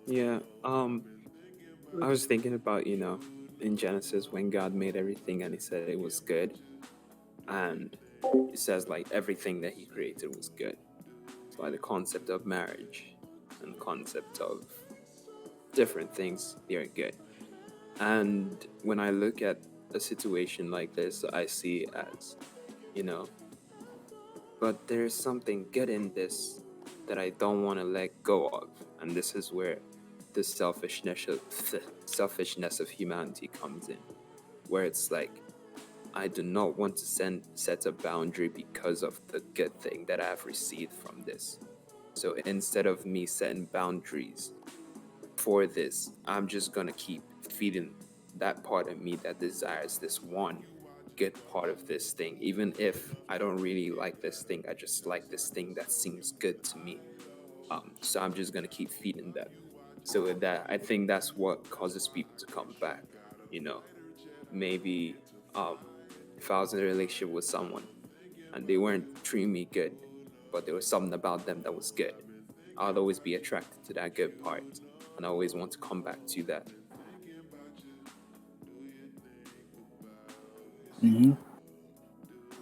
Yeah, I was thinking about, in Genesis when God made everything and he said it was good. And it says like everything that he created was good. So like the concept of marriage and the concept of different things, they're good. And when I look at a situation like this, I see it as, you know, but there's something good in this that I don't want to let go of. And this is where the selfishness of humanity comes in, where it's like, I do not want to set a boundary because of the good thing that I've received from this. So instead of me setting boundaries for this, I'm just gonna keep feeding that part of me that desires this one good part of this thing. Even if I don't really like this thing, I just like this thing that seems good to me. So I'm just gonna keep feeding that. So with that, I think that's what causes people to come back. You know, maybe if I was in a relationship with someone and they weren't treating me good, but there was something about them that was good, I'd always be attracted to that good part, and I always want to come back to that. Mm-hmm.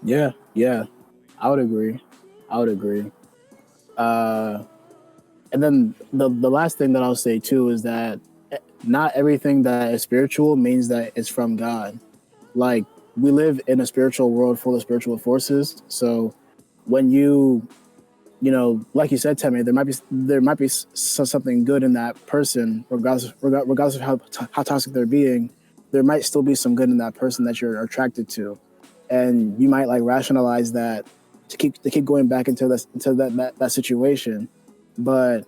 Yeah, I would agree. Uh, and then the last thing that I'll say too is that not everything that is spiritual means that it's from God. Like, we live in a spiritual world full of spiritual forces. So when like you said, Temi, there might be something good in that person, regardless of how toxic they're being. There might still be some good in that person that you're attracted to, and you might like rationalize that to keep going back into that situation. But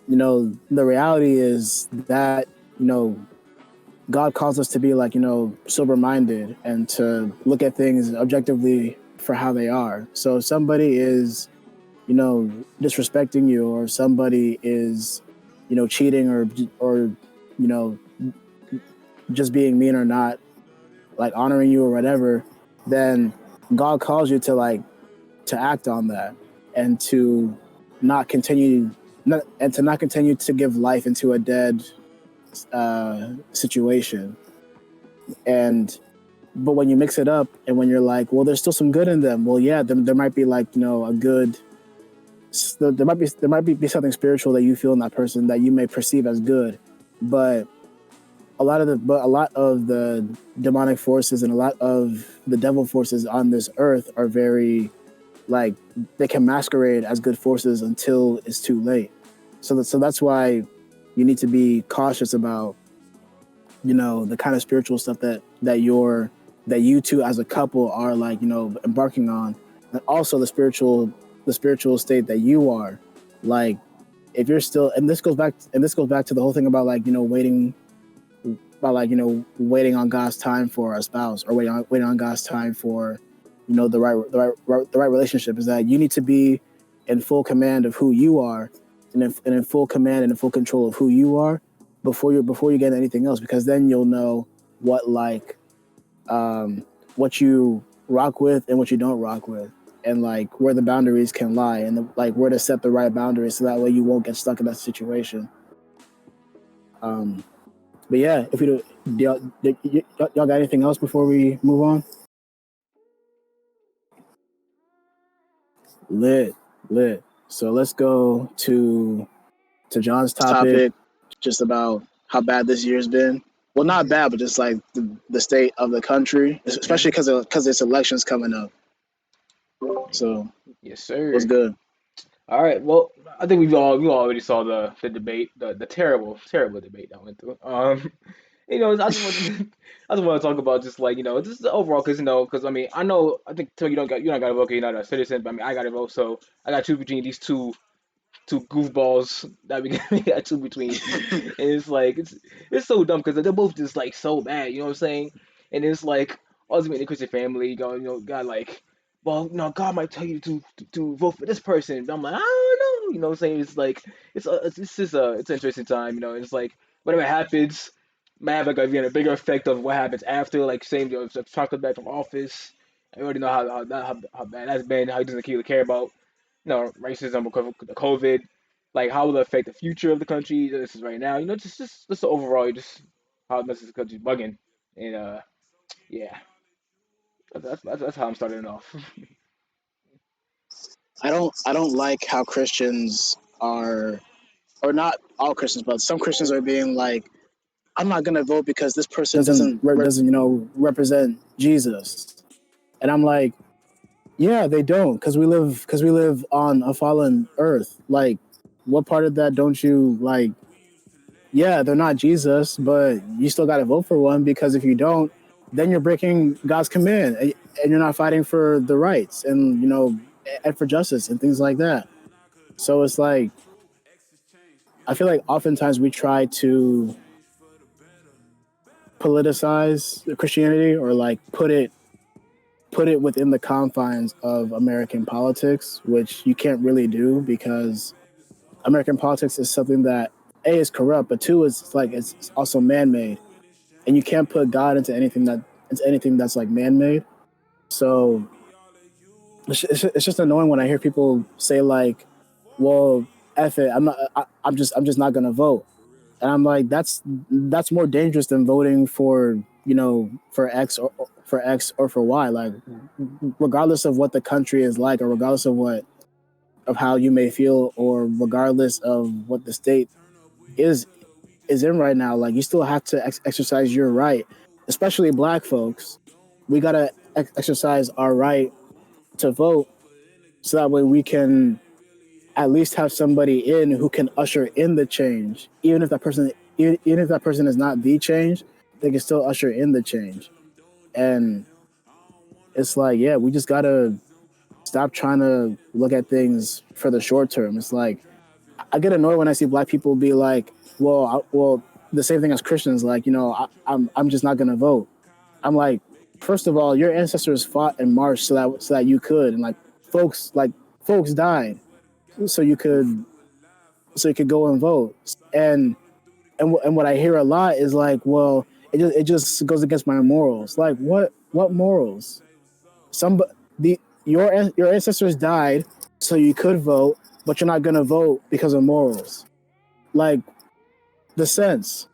the reality is that God calls us to be like sober minded and to look at things objectively for how they are. So if somebody is disrespecting you, or somebody is cheating, or just being mean, or not like honoring you or whatever, then God calls you to act on that, and to not continue to give life into a dead situation. And but when you mix it up, and when you're like, well, there's still some good in them, well, yeah, there might be like a good, there might be something spiritual that you feel in that person that you may perceive as good. But a lot of the demonic forces and a lot of the devil forces on this earth are very, like, they can masquerade as good forces until it's too late. So that's why you need to be cautious about the kind of spiritual stuff that you two as a couple are, like, embarking on. And also the spiritual state that you are, like, if you're still, and this goes back to the whole thing about, like, waiting on God's time for a spouse, or waiting on God's time for the right relationship, is that you need to be in full command of who you are, and in full command and in full control of who you are, before you get anything else, because then you'll know what, like, what you rock with and what you don't rock with, and like where the boundaries can lie, and like where to set the right boundaries, so that way you won't get stuck in that situation. But yeah, if you y'all got anything else before we move on? Lit. So let's go to John's topic, just about how bad this year's been. Well, not bad, but just like the state of the country, especially because it's elections coming up. So Yes, what's sir. good? All right. Well, I think we already saw the debate, the terrible debate that went through. I just want I just want to talk about just like just the overall, because because I mean I think Tim, you don't got to vote 'cause you're not a citizen, but I mean I got to vote, so I got to choose between these two goofballs that we got two between, and it's like it's so dumb because they're both just like so bad, you know what I'm saying? And it's like ultimately the Christian family, God, like, well, God might tell you to vote for this person, but I'm like, I don't know, you know what I'm saying? It's like it's just it's an interesting time, and it's like whatever happens might have like a bigger effect of what happens after, like same, if Trump comes back from office. I already know how bad that's been, how he doesn't really care about racism because of COVID, like how will it affect the future of the country? This is right now, just overall, just how much this country's bugging, and yeah, that's how I'm starting off. I don't like how Christians are, or not all Christians, but some Christians are being like, I'm not gonna vote because this person doesn't represent Jesus, and I'm like, yeah, they don't, because we live on a fallen earth. Like, what part of that don't you like? Yeah, they're not Jesus, but you still got to vote for one, because if you don't, then you're breaking God's command, and you're not fighting for the rights, and for justice and things like that. So it's like I feel like oftentimes we try to politicize Christianity or like put it within the confines of American politics, which you can't really do because American politics is something that A is corrupt, but two is like it's also man-made, and you can't put God into anything that's like man-made. So it's just annoying when I hear people say like, "Well, F it, I'm just not gonna vote," and I'm like, that's more dangerous than voting for for X or for Y. Like, regardless of what the country is like, or regardless of how you may feel, or regardless of what the state is in right now, like you still have to exercise your right, especially Black folks. We gotta exercise our right to vote, so that way we can at least have somebody in who can usher in the change, even if that person is not the change, they can still usher in the change. And it's like, yeah, we just gotta stop trying to look at things for the short term. It's like I get annoyed when I see Black people be like, well, the same thing as Christians, like, I'm just not gonna vote. I'm like, first of all, your ancestors fought and marched so that you could, and like folks died so you could go and vote. And what I hear a lot is like, well, it just goes against my morals. Like, what morals? Some the your ancestors died so you could vote, but you're not gonna vote because of morals. Like, the sense.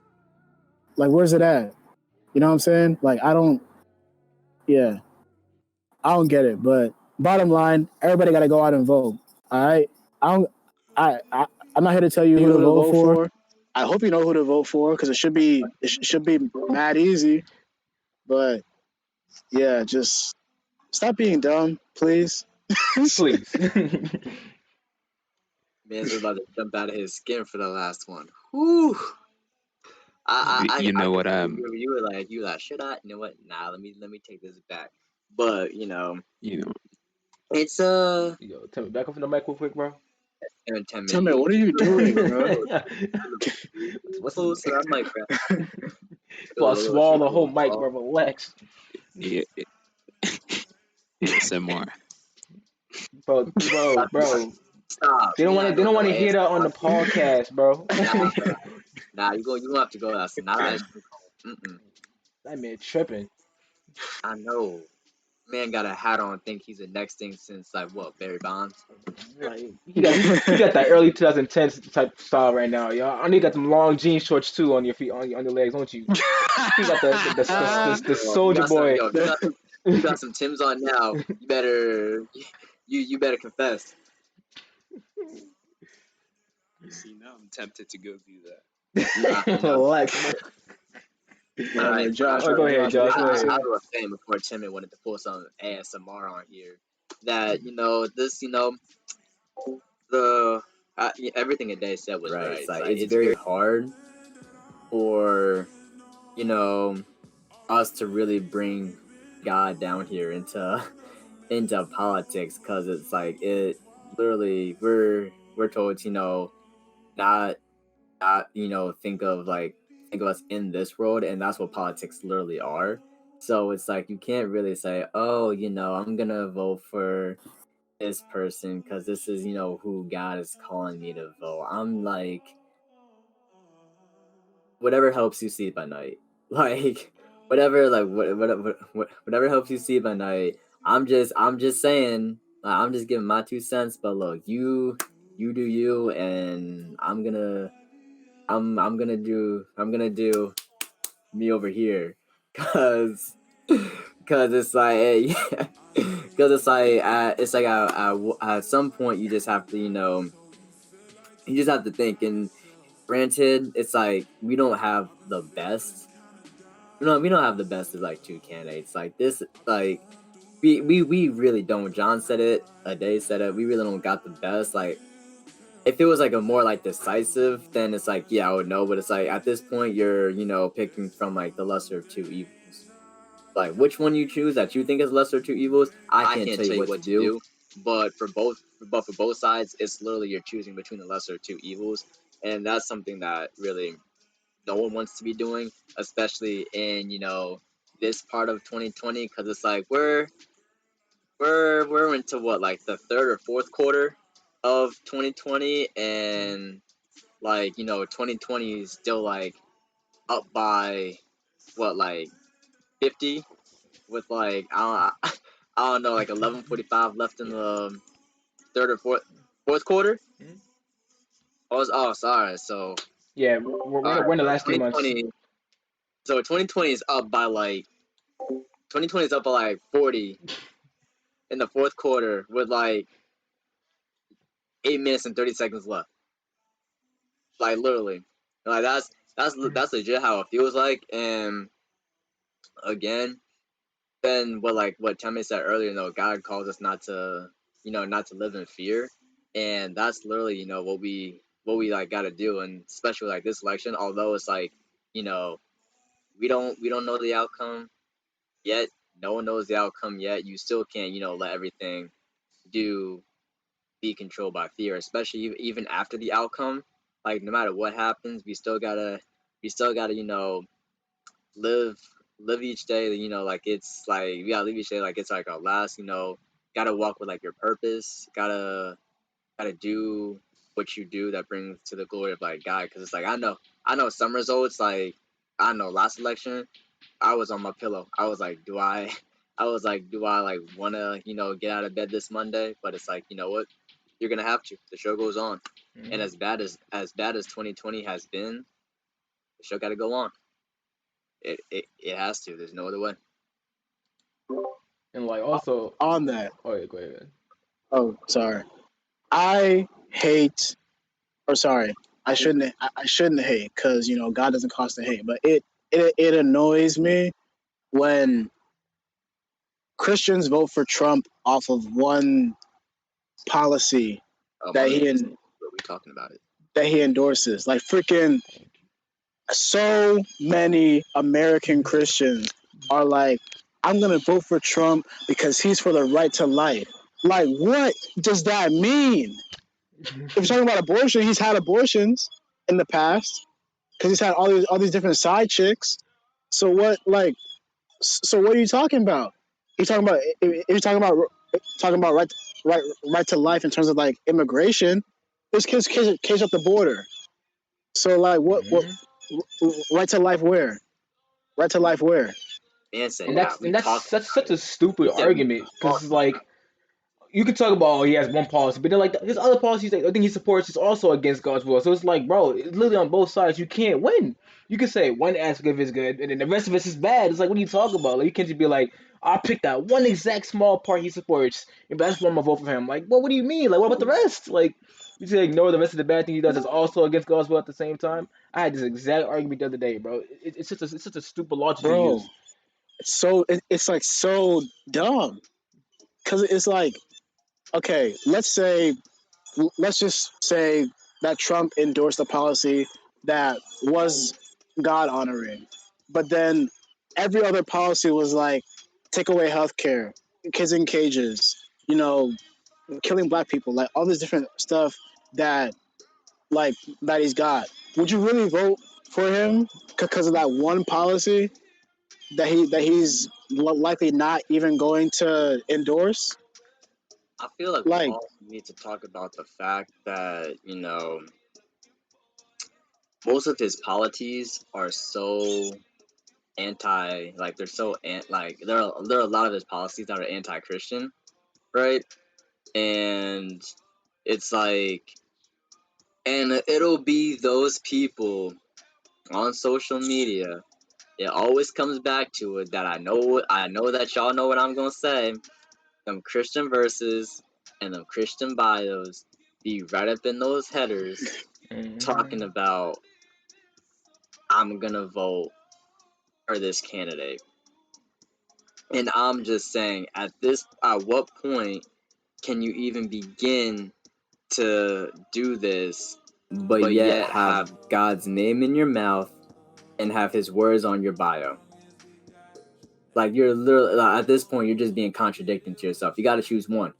Like, where's it at? You know what I'm saying? Like, yeah, I don't get it. But bottom line, everybody got to go out and vote. All right, I don't. I I'm not here to tell you who to vote for. I hope you know who to vote for because it should be mad easy. But yeah, just stop being dumb, please. Please. Man's about to jump out of his skin for the last one. Whew. You know what? You were like, should I? You know what? Nah, let me take this back. But You know, it's Yo, tell me back up from the mic real quick, bro. 10 Tell minutes. me, what are you doing, bro? What's Close to that mic, bro. Well, swallow the whole mic, bro. Relax, yeah, ASMR. bro. Stop. They don't want to. They don't want to hear that on the podcast, bro. Nah, you gonna have to go. That's not ice cream cone. That man tripping. I know. Man got a hat on, think he's the next thing since like what, Barry Bonds? Like he got that early 2010s type style right now, y'all. I need got them long jean shorts too on your feet, on your legs, don't you? You got the soldier boy. You got some Timbs on now. You better better confess. You see, now I'm tempted to go do that. Relax. All right, Josh, go ahead, Josh. Go ahead. I was saying before Timmy wanted to pull some ASMR on here that this the everything that Dave said was right. It's like it's very hard for us to really bring God down here into politics because it's like it literally we're told not think of us in this world, and that's what politics literally are. So it's like you can't really say, oh, I'm gonna vote for this person because this is who God is calling me to vote. I'm like, whatever helps you sleep at night, like whatever helps you sleep at night. I'm just saying, I'm just giving my 2 cents. But look, you do you, and I'm gonna do me over here, cause it's like, hey, cause it's like at some point you just have to think. And granted, it's like we don't have the best. No, we don't have the best of like two candidates like this. Like we really don't. John said it. Ade said it. We really don't got the best. Like, if it was like a more like decisive, then it's like, yeah, I would know. But it's like at this point, you're picking from like the lesser of two evils. Like, which one you choose that you think is lesser of two evils, I can't tell you what to do. but for both sides, it's literally you're choosing between the lesser of two evils, and that's something that really no one wants to be doing, especially in this part of 2020, because it's like we're into what, like the third or fourth quarter of 2020, and 2020 is still like up by what, like 50, with like I don't know, like 11:45 left in the third or fourth quarter. Mhm. Oh, sorry. So Yeah, we're in the so last 3 months. 2020 is up by like 2020 is up by like 40 in the fourth quarter with like 8 minutes and 30 seconds left. Like literally, like that's legit how it feels like. And again, then what Tammy said earlier, God calls us not to live in fear, and that's literally what we like got to do, and especially like this election. Although it's like we don't know the outcome yet. No one knows the outcome yet. You still can't let everything do be controlled by fear, especially even after the outcome. Like no matter what happens, we still gotta live live each day. Like it's like we gotta live each day like it's like our last. Gotta walk with like your purpose. Gotta do what you do that brings to the glory of like God. Because it's like I know some results. Like I know last election, I was on my pillow. I was like, do I? I was like, do I like want to get out of bed this Monday? But it's like, you know what? You're gonna have to. The show goes on, and Mhm. as bad as 2020 has been, the show got to go on. It has to. There's no other way. And like also, On that, oh yeah, go ahead. oh sorry, I hate, or sorry, I shouldn't hate because God doesn't cause to hate, but it annoys me when Christians vote for Trump off of one policy that Money. he What we talking about it? that he endorses. Like freaking so many American Christians are like, I'm gonna vote for Trump because he's for the right to life. Like, what does that mean? If you're talking about abortion, he's had abortions in the past because he's had all these different side chicks. So what, like, so what are you talking about? You talking about if you're talking about right to life in terms of like immigration? There's kids at the border. So like, what Mhm. right to life where? Right to life where? Man said, And nah, that's we and that's talking such about such it. a stupid He said we argument because talking like you can talk about, oh, he has one policy, but then like his other policies that I think he supports is also against God's will. So it's like, bro, it's literally on both sides. You can't win. You can say one aspect of it is good, and then the rest of it is bad. It's like, what are you talking about? Like you can't just be like, I picked that one exact small part he supports, and that's why I'm gonna vote for him. Like, well, what do you mean? Like, what about the rest? Like, you say ignore the rest of the bad thing he does is also against God's will at the same time. I had this exact argument the other day, bro. It's such a stupid logic to Bro, use. it's like so dumb because it's like, okay, let's just say that Trump endorsed a policy that was God honoring, but then every other policy was like take away healthcare, kids in cages, killing black people, like all this different stuff that like that he's got. Would you really vote for him because of that one policy that he's likely not even going to endorse? I feel like we Like, all need to talk about the fact that most of his policies are so anti, like they're so like there are a lot of his policies that are anti-Christian, right? And it's like, and it'll be those people on social media. It always comes back to it that I know that y'all know what I'm gonna say. Them Christian verses and them Christian bios be right up in those headers talking Mhm. about I'm gonna vote for this candidate. And I'm just saying, at what point can you even begin to do this, but yet have God's name in your mouth and have His words on your bio? Like you're literally at this point, you're just being contradicting to yourself. You got to choose one.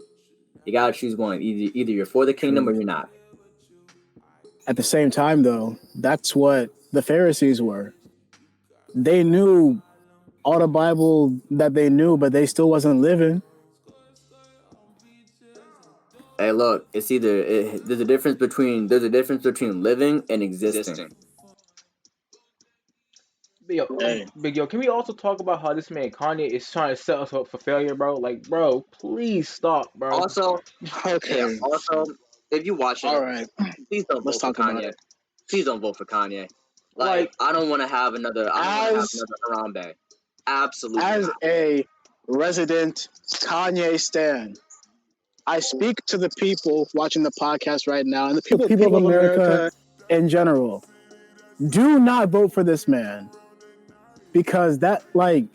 You gotta choose one. Either you're for the kingdom or you're not. At the same time, though, that's what the Pharisees were. They knew all the Bible that they knew, but they still wasn't living. Hey, look, it's either there's a difference between living and existing. Big yo, can we also talk about how this man Kanye is trying to set us up for failure, bro? Like, bro, please stop, bro. Also, Okay. If you watch All it, right. please don't Let's vote for talk about Kanye. it. Please don't vote for Kanye. Like, I don't want to have another. I don't want to have another Harambe. Absolutely As not. a resident Kanye stan, I speak to the people watching the podcast right now and the people of America in general. Do not vote for this man. Because that, like,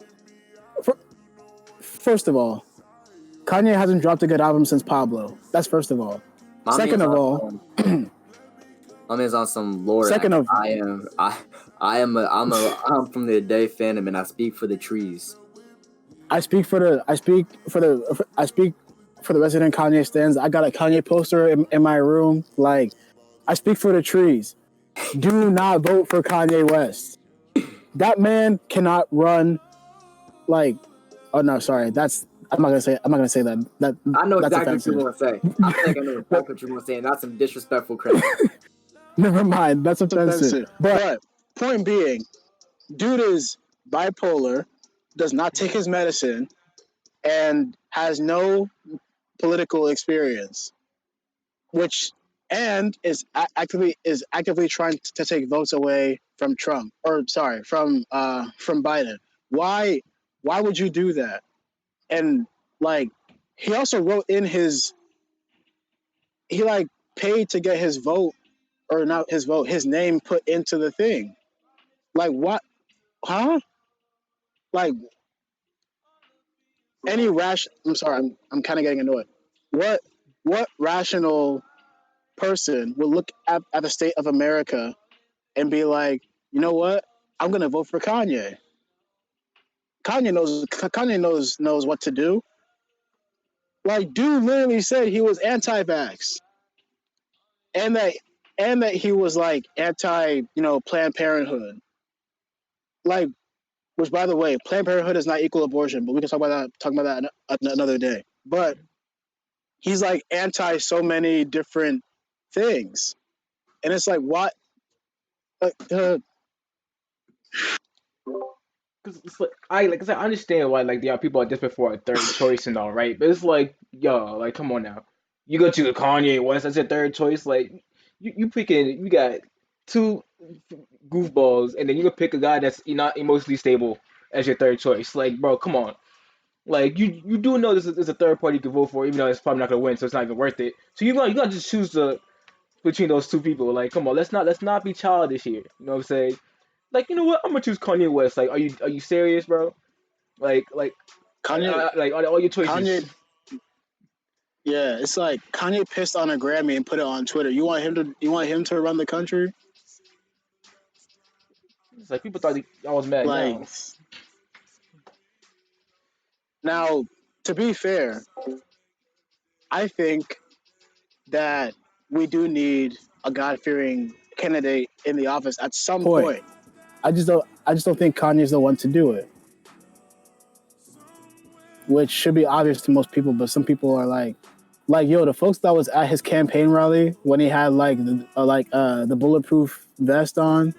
first of all, Kanye hasn't dropped a good album since Pablo. That's first of all. Second of all, my man's on some lore. Second of I'm from the Day fandom, and I speak for the trees. I speak for the resident Kanye stands. I got a Kanye poster in my room. Like, I speak for the trees. Do not vote for Kanye West. That man cannot run. Like, oh no, sorry. I'm not gonna say that. I know that's exactly offensive. what you want to say. I think I know exactly what you want to say, and that's some disrespectful crap. Never mind. That's offensive. But point being, dude is bipolar, does not take his medicine, and has no political experience, and is actively trying to take votes away from Trump, from Biden. Why would you do that? And like, he also wrote in his, he like paid to get his vote, or not his vote, his name put into the thing. Like, what? Huh? Like, I'm sorry, I'm kind of getting annoyed. What rational person will look at the state of America and be like, you know what? I'm gonna vote for Kanye. Kanye knows what to do. Like, dude literally said he was anti-vax, and that he was like anti, Planned Parenthood. Like, which, by the way, Planned Parenthood is not equal abortion, but we can talk about that another day. But he's like anti so many different things, and it's like, what? Cause it's like I understand why like people are desperate for a third choice and all, right? But it's like, yo, like, come on now, you go to Kanye West, that's your third choice. Like, you got two goofballs, and then you can pick a guy that's not emotionally stable as your third choice. Like, bro, come on. Like, you do know there's a third party you can vote for, even though it's probably not gonna win, so it's not even worth it. So you gotta just choose between those two people. Like, come on, let's not be childish here. You know what I'm saying? Like, you know what? I'm gonna choose Kanye West. Like, are you serious, bro? Like Kanye, like all your choices. Kanye, yeah, it's like Kanye pissed on a Grammy and put it on Twitter. You want him to run the country? It's like people thought I was mad. Like, now, to be fair, I think that we do need a God-fearing candidate in the office at some point. I just don't think Kanye's the one to do it, which should be obvious to most people. But some people are like, yo, the folks that was at his campaign rally when he had the bulletproof vest on,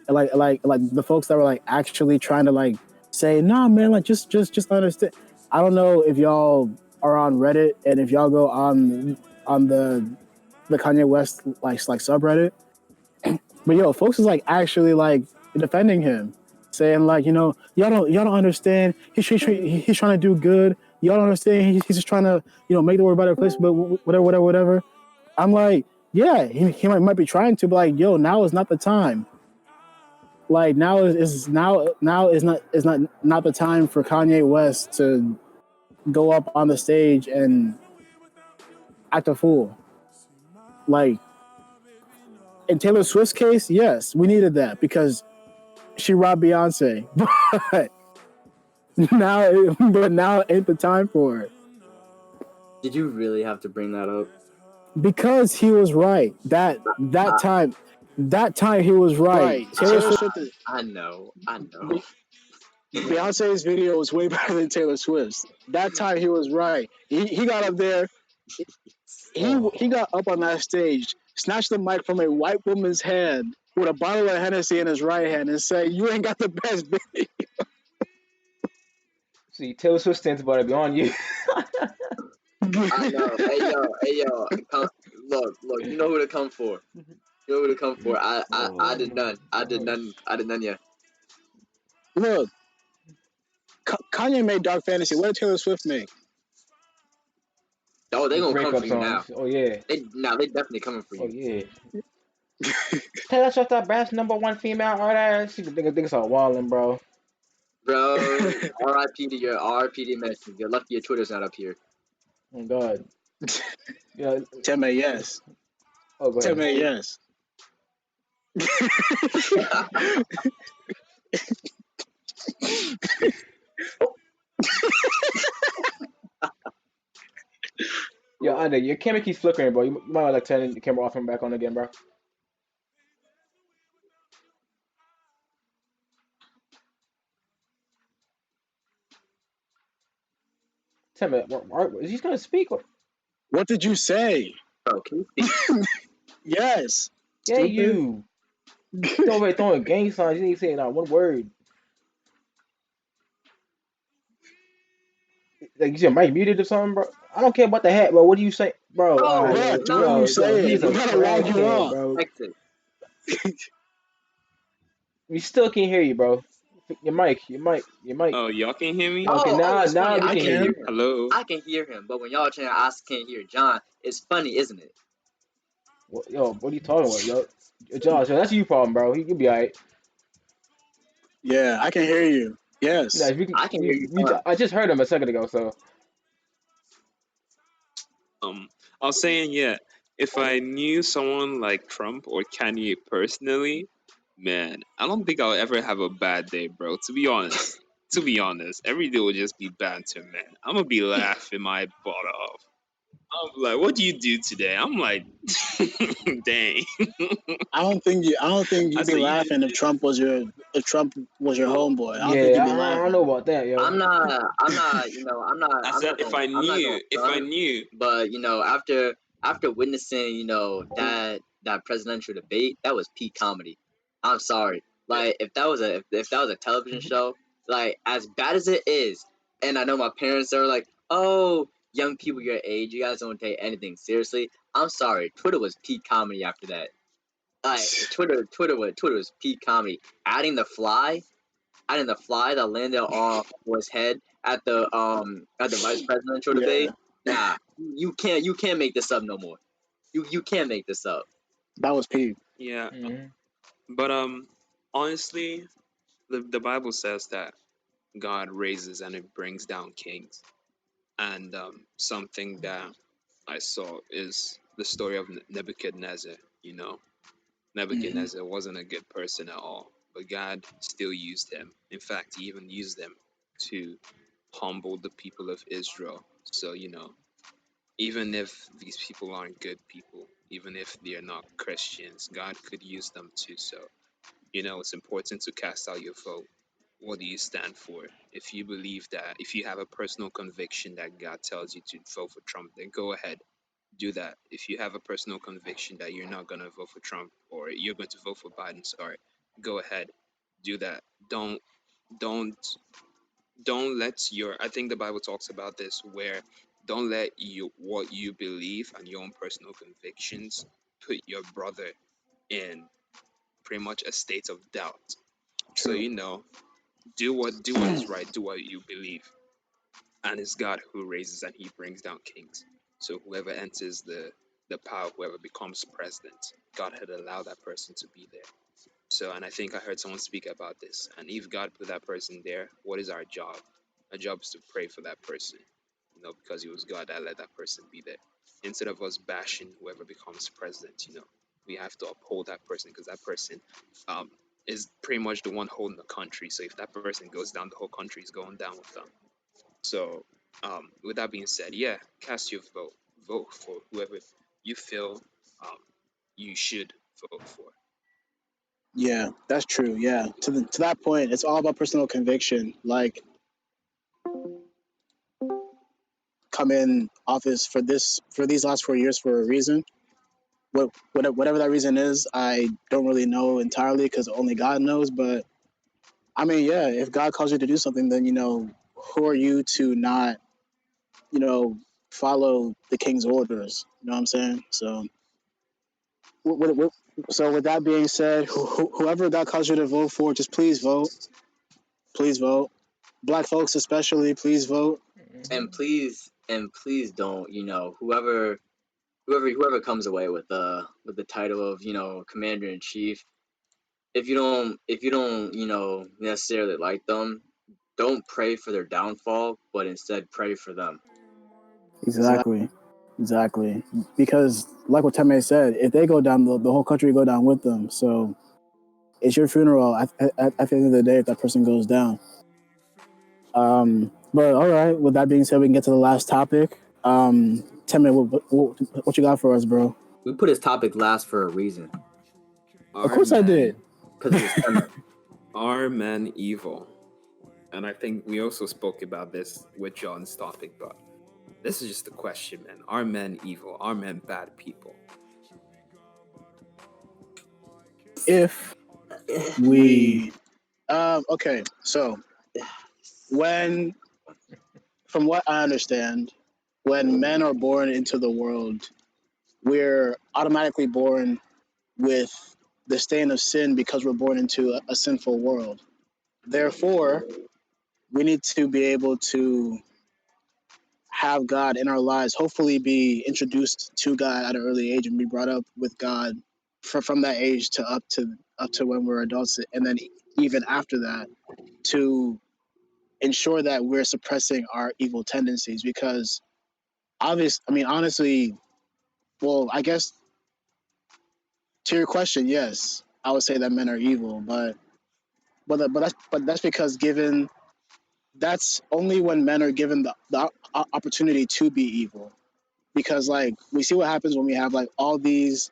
and like the folks that were like actually trying to like say, nah, man, like just understand. I don't know if y'all are on Reddit and if y'all go on the Kanye West like subreddit, but yo, folks is like actually like defending him, saying like, y'all don't understand. He's trying to do good. Y'all don't understand. He's just trying to make the world a better place. But whatever. I'm like, yeah, he might be trying to, but like, yo, now is not the time. Like, now is not the time for Kanye West to go up on the stage and act a fool. Like, in Taylor Swift's case, yes, we needed that because she robbed Beyonce. But now ain't the time for it. Did you really have to bring that up? Because he was right. That I, time, that time he was right. I, Taylor Swift, I know, I know. Beyonce's video was way better than Taylor Swift's. That time he was right. He got up there. He got up on that stage, snatched the mic from a white woman's hand with a bottle of Hennessy in his right hand, and said, "You ain't got the best video." See, Taylor Swift stands about to be on you. I know. Hey yo, look. You know who to come for. You know who to come for. I did none. I did none. I did none yet. Look, Kanye made Dark Fantasy. What did Taylor Swift make? Oh, they gonna come Breakup for you now. songs. Oh yeah. They definitely coming for Oh you. yeah. Taylor Swift, the best #1 female artist. You think it's all walling, bro. Bro, R.I.P. to your R.I.P. to your mentions. You're lucky your Twitter's not up here. Oh God. Yeah. Tell me yes. Oh, go Tell ahead. me yes. Yo, Ida, your camera keeps flickering, bro. You might like turn the camera off and back on again, bro. Tell me, is he gonna speak? Or? What did you say? Bro, can you speak? Yes. Yeah, Stupid. you. He's over here throwing gang signs. You ain't saying not one word. Like, is your mic muted or something, bro? I don't care about the hat, bro. What do you say, bro? Bro, Bruh, what are you saying? He's We a gotta log you crackhead, off. bro. exit. We still can't hear you, bro. Your mic. Oh, y'all can hear me? Okay, Oh, it's now funny. we I can hear you. can. Hello? I can hear him, but when y'all trying to ask, can't hear John. It's funny, isn't it? Yo, what are you talking about, yo? Josh, yo, that's your problem, bro. You'll be alright. Yeah, I can hear you. Nah, Yes. I can hear you fine. I just heard him a second ago, so I was saying, yeah, if I knew someone like Trump or Kanye personally, man, I don't think I'll ever have a bad day, bro. To be honest. To be honest, every day will just be banter, man. I'm gonna be laughing my butt off. I'm like, what do you do today? I'm like, dang. I don't think I you'd be said, you did laughing this? if Trump was your No. homeboy. I don't think yeah, you'd be I don't know laughing. about that, yo. I said, I'm not gonna if I front, knew, but after witnessing, that presidential debate, that was peak comedy. I'm sorry. Like if that was a television show, like as bad as it is, and I know my parents are like, oh, young people your age, you guys don't take anything seriously. I'm sorry. Twitter was peak comedy after that. Like Twitter was peak comedy. Adding the fly that landed on his head at the vice presidential Yeah, debate. Nah, you can't make this up no more. You can't make this up. that was Pete. yeah. Mhm. But honestly, the Bible says that God raises and it brings down kings. And something that I saw is the story of Nebuchadnezzar. You know, Hmm. Nebuchadnezzar wasn't a good person at all, but God still used him. In fact, he even used him to humble the people of Israel. So, even if these people aren't good people, even if they are not Christians, God could use them too. So, it's important to cast out your vote. What do you stand for? If you believe that, if you have a personal conviction that God tells you to vote for Trump, then go ahead, do that. If you have a personal conviction that you're not going to vote for Trump or you're going to vote for Biden, sorry, go ahead, do that. Don't don't let your, I think the Bible talks about this, where don't let what you believe and your own personal convictions put your brother in pretty much a state of doubt. So, True. do what is right, do what you believe, and it's God who raises and He brings down kings. So whoever enters the power, whoever becomes president, God had allowed that person to be there. So, and I think I heard someone speak about this. And if God put that person there, what is our job? Our job is to pray for that person, because it was God that let that person be there. Instead of us bashing whoever becomes president, we have to uphold that person because that person um, is pretty much the one holding the country. So if that person goes down, the whole country is going down with them. So With that being said, yeah, cast your vote. Vote for whoever you feel you should vote for. Yeah, that's true. Yeah, to that point, it's all about personal conviction. Like, come in office for these last 4 years for a reason. Whatever that reason is, I don't really know entirely because only God knows. But I mean, yeah, if God calls you to do something, then who are you to not you know follow the King's orders? You know what I'm saying? So, with that being said, whoever God calls you to vote for, just please vote. Please vote. Black folks especially, please vote. And please don't, whoever comes away with the title of, commander in chief, if you don't necessarily like them, don't pray for their downfall, but instead pray for them. Exactly. Exactly. Because, like what Teme said, if they go down, the whole country will go down with them. So it's your funeral at the end of the day if that person goes down. But all right, with that being said, we can get to the last topic. Teme, what you got for us, bro? We put his topic last for a reason. Of course I did. Because it's Are men evil? And I think we also spoke about this with John's topic, but this is just a question, man. Are men evil? Are men bad people? If we okay, so when from what I understand, when men are born into the world, we're automatically born with the stain of sin because we're born into a sinful world. Therefore, we need to be able to have God in our lives, hopefully be introduced to God at an early age and be brought up with God from that age to up to when we're adults, and then even after that to ensure that we're suppressing our evil tendencies. Because honestly, well, I guess to your question, yes, I would say that men are evil, but that's because given that's only when men are given the opportunity to be evil. Because like we see what happens when we have like all these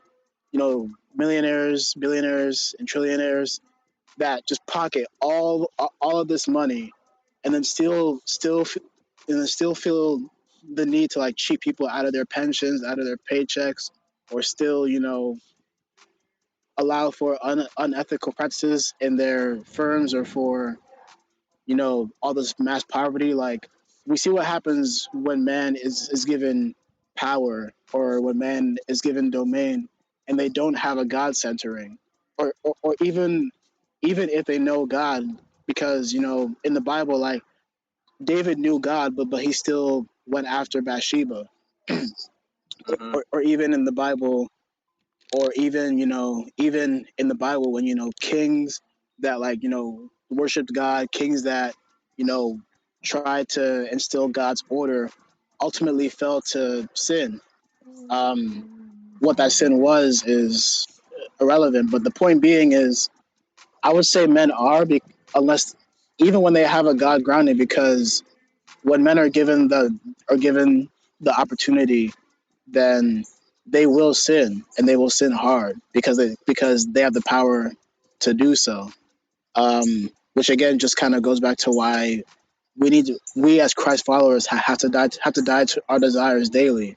millionaires, billionaires, and trillionaires that just pocket all of this money, and then still feel the need to like cheat people out of their pensions, out of their paychecks, or still allow for unethical practices in their firms, or for all this mass poverty. Like, we see what happens when man is given power, or when man is given domain, and they don't have a God centering, or even if they know God. Because in the Bible, like, David knew God, but he still went after Bathsheba. Mhm. Or even in the Bible, or even in the Bible, when kings that like worshipped God, kings that you know tried to instill God's order, ultimately fell to sin. What that sin was is irrelevant, but the point being is, I would say men unless, even when they have a God grounding, because when men are given the opportunity, then they will sin, and they will sin hard because they have the power to do so. Which again just kind of goes back to why we as Christ followers have to die to our desires daily,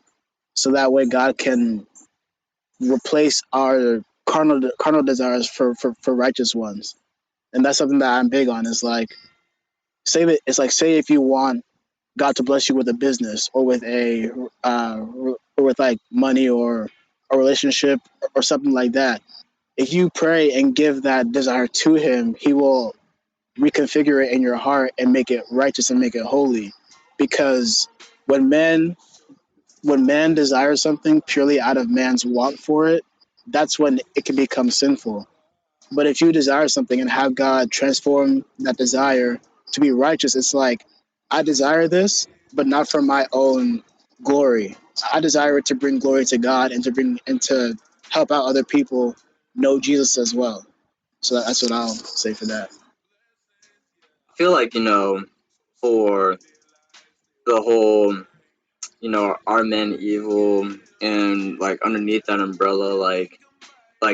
so that way God can replace our carnal desires for righteous ones. And that's something that I'm big on. Is like, say if you want God to bless you with a business, or with or with like money, or a relationship, or something like that. If you pray and give that desire to Him, He will reconfigure it in your heart and make it righteous and make it holy. Because when man desires something purely out of man's want for it, that's when it can become sinful. But if you desire something and have God transform that desire to be righteous, it's like, I desire this, but not for my own glory. I desire it to bring glory to God, and to help out other people know Jesus as well. So that's what I'll say for that. I feel like, for the whole, are men evil, and like underneath that umbrella, like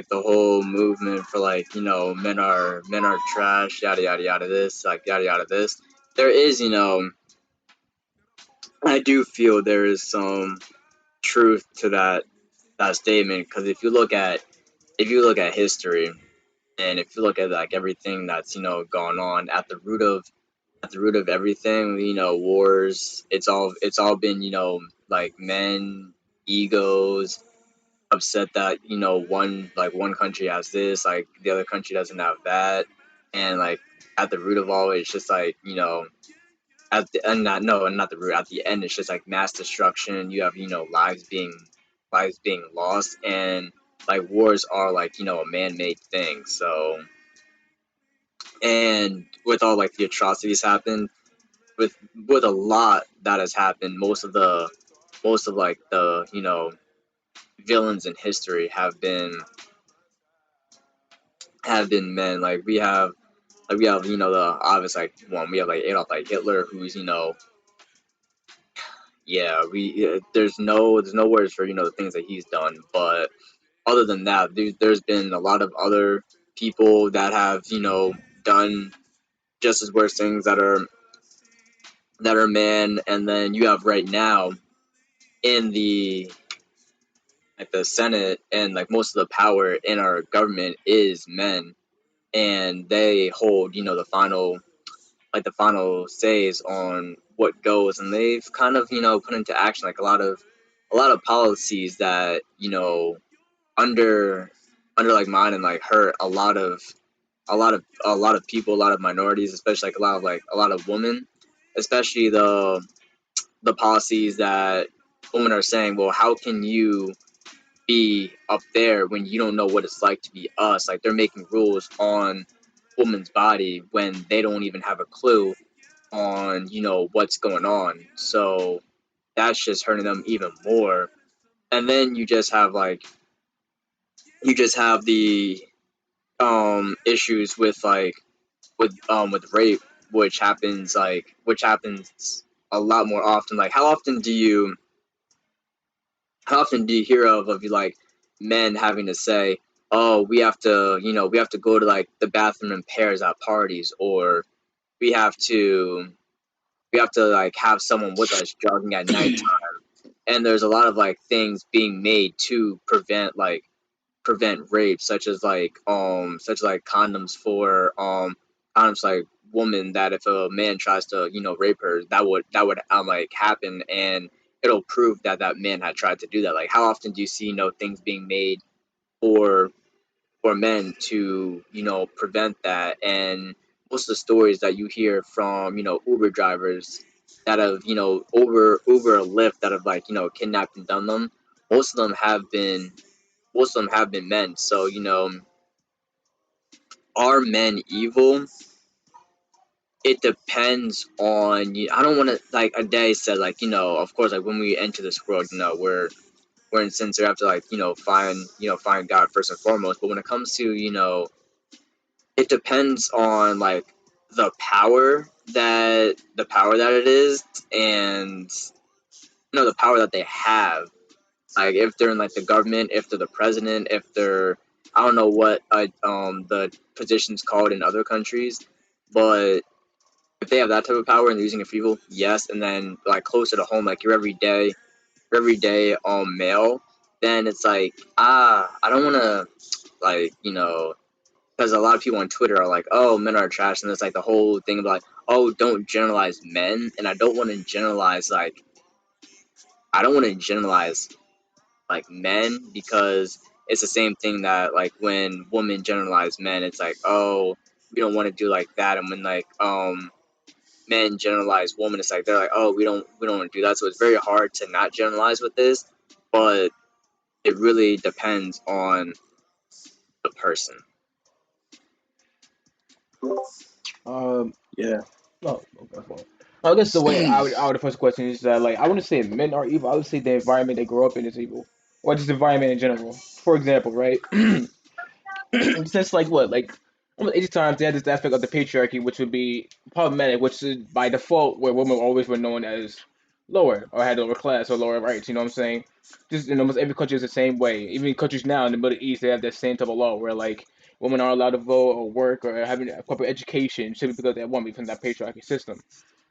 the whole movement for like, men are trash, yada yada yada, this, like yada yada this. There is, I do feel there is some truth to that statement, because if you look at history, and if you look at like everything that's gone on at the root of everything, wars, it's all been, like men, egos, upset that one country has this, like the other country doesn't have that, and like at the root of all it's just like, at the end, not the root, at the end it's just like mass destruction. You have lives being lost, and like wars are like a man-made thing. So, and with all like the atrocities happened, with a lot that has happened, most of like the villains in history have been men. Like we have the obvious like one. We have like Adolf like Hitler, who's yeah, there's no words for the things that he's done. But other than that, there's been a lot of other people that have done just as worse things, that are man. And then you have right now in the Senate, and like most of the power in our government is men, and they hold the final says on what goes, and they've kind of put into action like a lot of policies that under like mine, and like hurt a lot of people, a lot of minorities, especially like a lot of women, especially the policies that women are saying, well, how can you be up there when you don't know what it's like to be us? Like they're making rules on women's body when they don't even have a clue on what's going on. So that's just hurting them even more. And then you just have the issues with with rape, which happens a lot more often. Like how often do you hear of like men having to say, oh, we have to go to like the bathroom in pairs at parties, or we have to like have someone with us jogging at night. And there's a lot of like things being made to prevent rape, such like condoms like women, that if a man tries to rape her, that would like happen, and it'll prove that that man had tried to do that. Like how often do you see things being made for men to prevent that? And most of the stories that you hear from Uber drivers that have Uber or Lyft that have like kidnapped and done them, most of them have been men. So are men evil? It depends on you. I don't want to, like a day said, like of course, like when we enter this world, we're in sin, so we have to like find God first and foremost. But when it comes to it depends on like the power that it is, and the power that they have. Like if they're in like the government, if they're the president, if they're, I don't know what the position's called in other countries, but if they have that type of power and they're using it for evil, yes. And then like closer to home, like your everyday male, then it's like, I don't want to, like because a lot of people on Twitter are like, oh, men are trash, and it's like the whole thing about like, oh, don't generalize men. And I don't want to generalize like men, because it's the same thing that like when women generalize men, it's like, oh, we don't want to do like that. And when like men generalize women, it's like they're like, oh, we don't want to do that. So it's very hard to not generalize with this, but it really depends on the person. Um, Yeah. oh, okay, well, I guess the way I would first question is that like I wouldn't say men are evil. I would say the environment they grow up in is evil, or just the environment in general. For example, right? In the sense like what like almost 80 times they had this aspect of the patriarchy, which would be problematic, which is by default where women always were known as lower or had lower class or lower rights. You know what I'm saying? Just in almost every country is the same way. Even countries now in the Middle East, they have that same type of law where like women are allowed to vote or work or having a proper education simply because they want to be from that patriarchy system.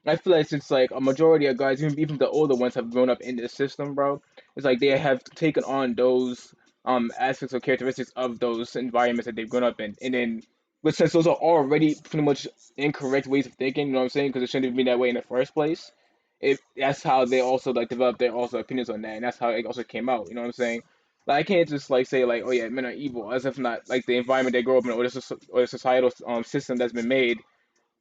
I feel like since like a majority of guys, even the older ones, have grown up in this system, bro, it's like they have taken on those aspects or characteristics of those environments that they've grown up in, and then but since those are already pretty much incorrect ways of thinking, you know what I'm saying? Because it shouldn't have been that way in the first place. That's how they also like developed their also opinions on that, and that's how it also came out. You know what I'm saying? Like I can't just like say like, oh yeah, men are evil, as if not like the environment they grow up in or the societal system that's been made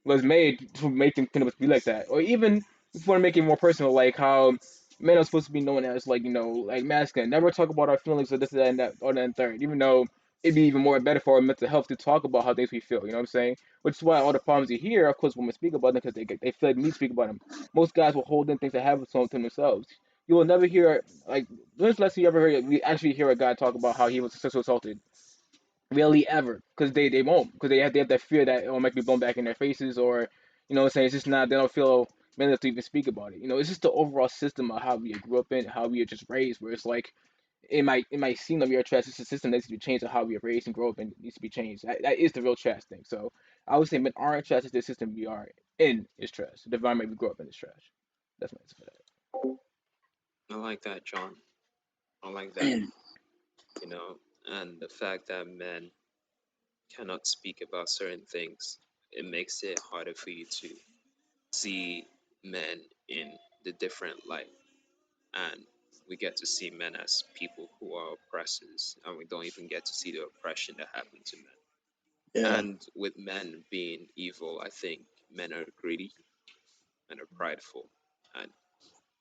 was made to make them kind of be like that. Or even if you want to make it more personal, like how men are supposed to be known as like, like masculine. Never talk about our feelings or this, that, and that, or that, and third. Even though it'd be even more better for our mental health to talk about how things we feel. You know what I'm saying? Which is why all the problems you hear, of course, women speak about them because they feel like they need to speak about them. Most guys will hold in things that happen to themselves. You will never hear like when's the last time you ever heard we actually hear a guy talk about how he was sexually assaulted really ever because they won't because they have that fear that it will make me blown back in their faces or you know what I'm saying it's just not they don't feel manly to even speak about it. It's just the overall system of how we grew up in how we are just raised where it's like it might seem like we are trash. It's a system that needs to be changed of how we are raised and grow up and it needs to be changed. That is the real trash thing. So I would say men aren't trash. It's the system we are in is trash. The environment we grew up in is trash. That's my answer for that. I like that, John. I like that. You know, and the fact that men cannot speak about certain things, it makes it harder for you to see men in the different light. And we get to see men as people who are oppressors, and we don't even get to see the oppression that happened to men. Yeah, And with men being evil, I think men are greedy and are prideful. And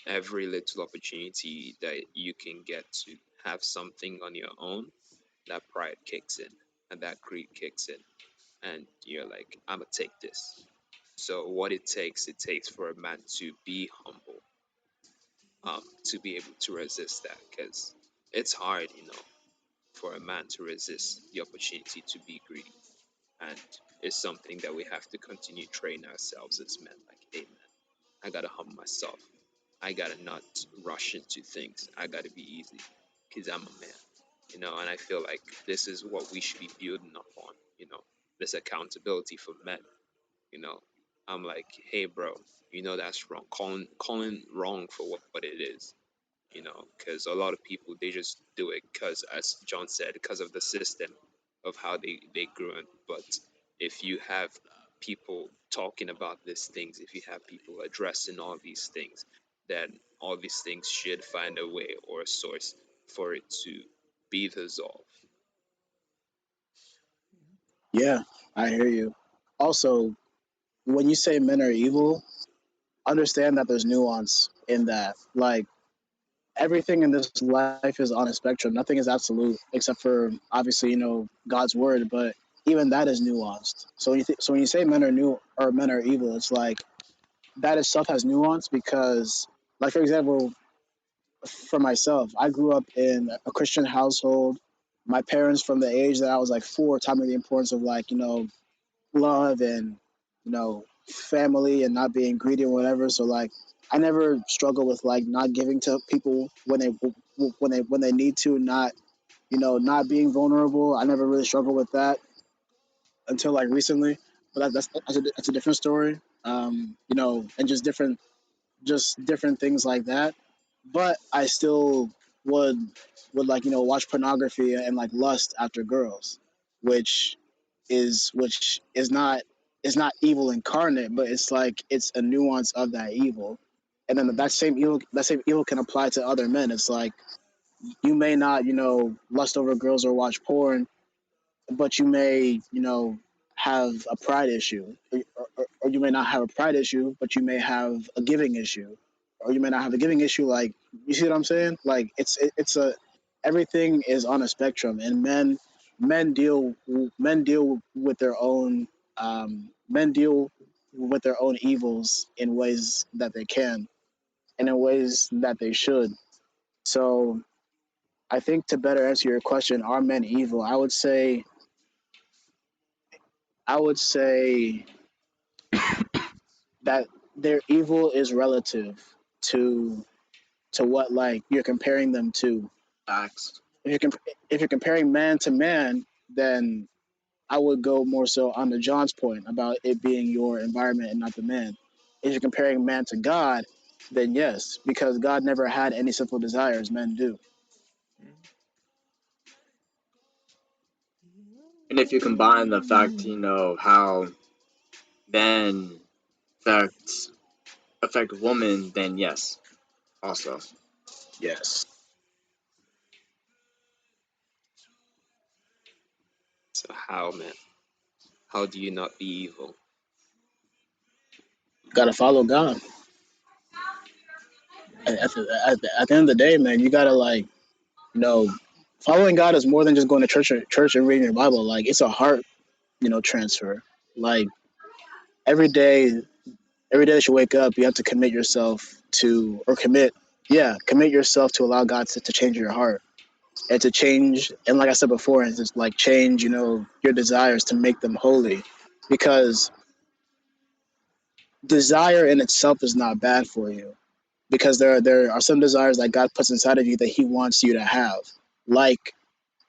every little opportunity that you can get to have something on your own, that pride kicks in and that greed kicks in. And you're like, I'm going to take this. So, what it takes for a man to be humble, to be able to resist that, because it's hard, for a man to resist the opportunity to be greedy. And it's something that we have to continue train ourselves as men. Like, hey, man, I got to humble myself. I got to not rush into things. I got to be easy because I'm a man, and I feel like this is what we should be building up on, this accountability for men, you know. I'm like, hey, bro, that's wrong. Calling wrong for what it is, because a lot of people they just do it because, as John said, because of the system of how they grew up. But if you have people talking about these things, if you have people addressing all these things, then all these things should find a way or a source for it to be dissolved. yeah, I hear you. Also, when you say men are evil, understand that there's nuance in that. Like everything in this life is on a spectrum. Nothing is absolute except for obviously God's word, but even that is nuanced. So when you say men are new or men are evil, it's like that itself has nuance because, like for example, for myself, I grew up in a Christian household. My parents, from the age that I was like 4, taught me the importance of like love and family and not being greedy or whatever. So like I never struggle with like not giving to people when they need to, not not being vulnerable. I never really struggled with that until like recently, but that's a different story. And just different things like that. But I still would would like watch pornography and like lust after girls, which which is not evil incarnate, but it's like it's a nuance of that evil. And then that same evil can apply to other men. It's like you may not lust over girls or watch porn, but you may have a pride issue, or you may not have a pride issue, but you may have a giving issue, or you may not have a giving issue. Like, you see what I'm saying? Like it's a everything is on a spectrum, and men deal with their own men deal with their own evils in ways that they can and in ways that they should. So I think, to better answer your question, are men evil? I would say that their evil is relative. to what like you're comparing them to. Facts. If you're comparing man to man, then I would go more so on the John's point about it being your environment and not the man. If you're comparing man to God, then yes, because God never had any sinful desires, men do. And if you combine the fact, how men affect women, then yes, also. Yes. So how, man? How do you not be evil? Gotta follow God. At the end of the day, man, you gotta like, following God is more than just going to church and reading your Bible. Like it's a heart, transfer. Like every day, every day that you wake up, you have to commit yourself to, or commit yourself to allow God to change your heart and to change. And like I said before, and just like change, your desires to make them holy, because desire in itself is not bad for you. Because there are some desires that God puts inside of you that He wants you to have, like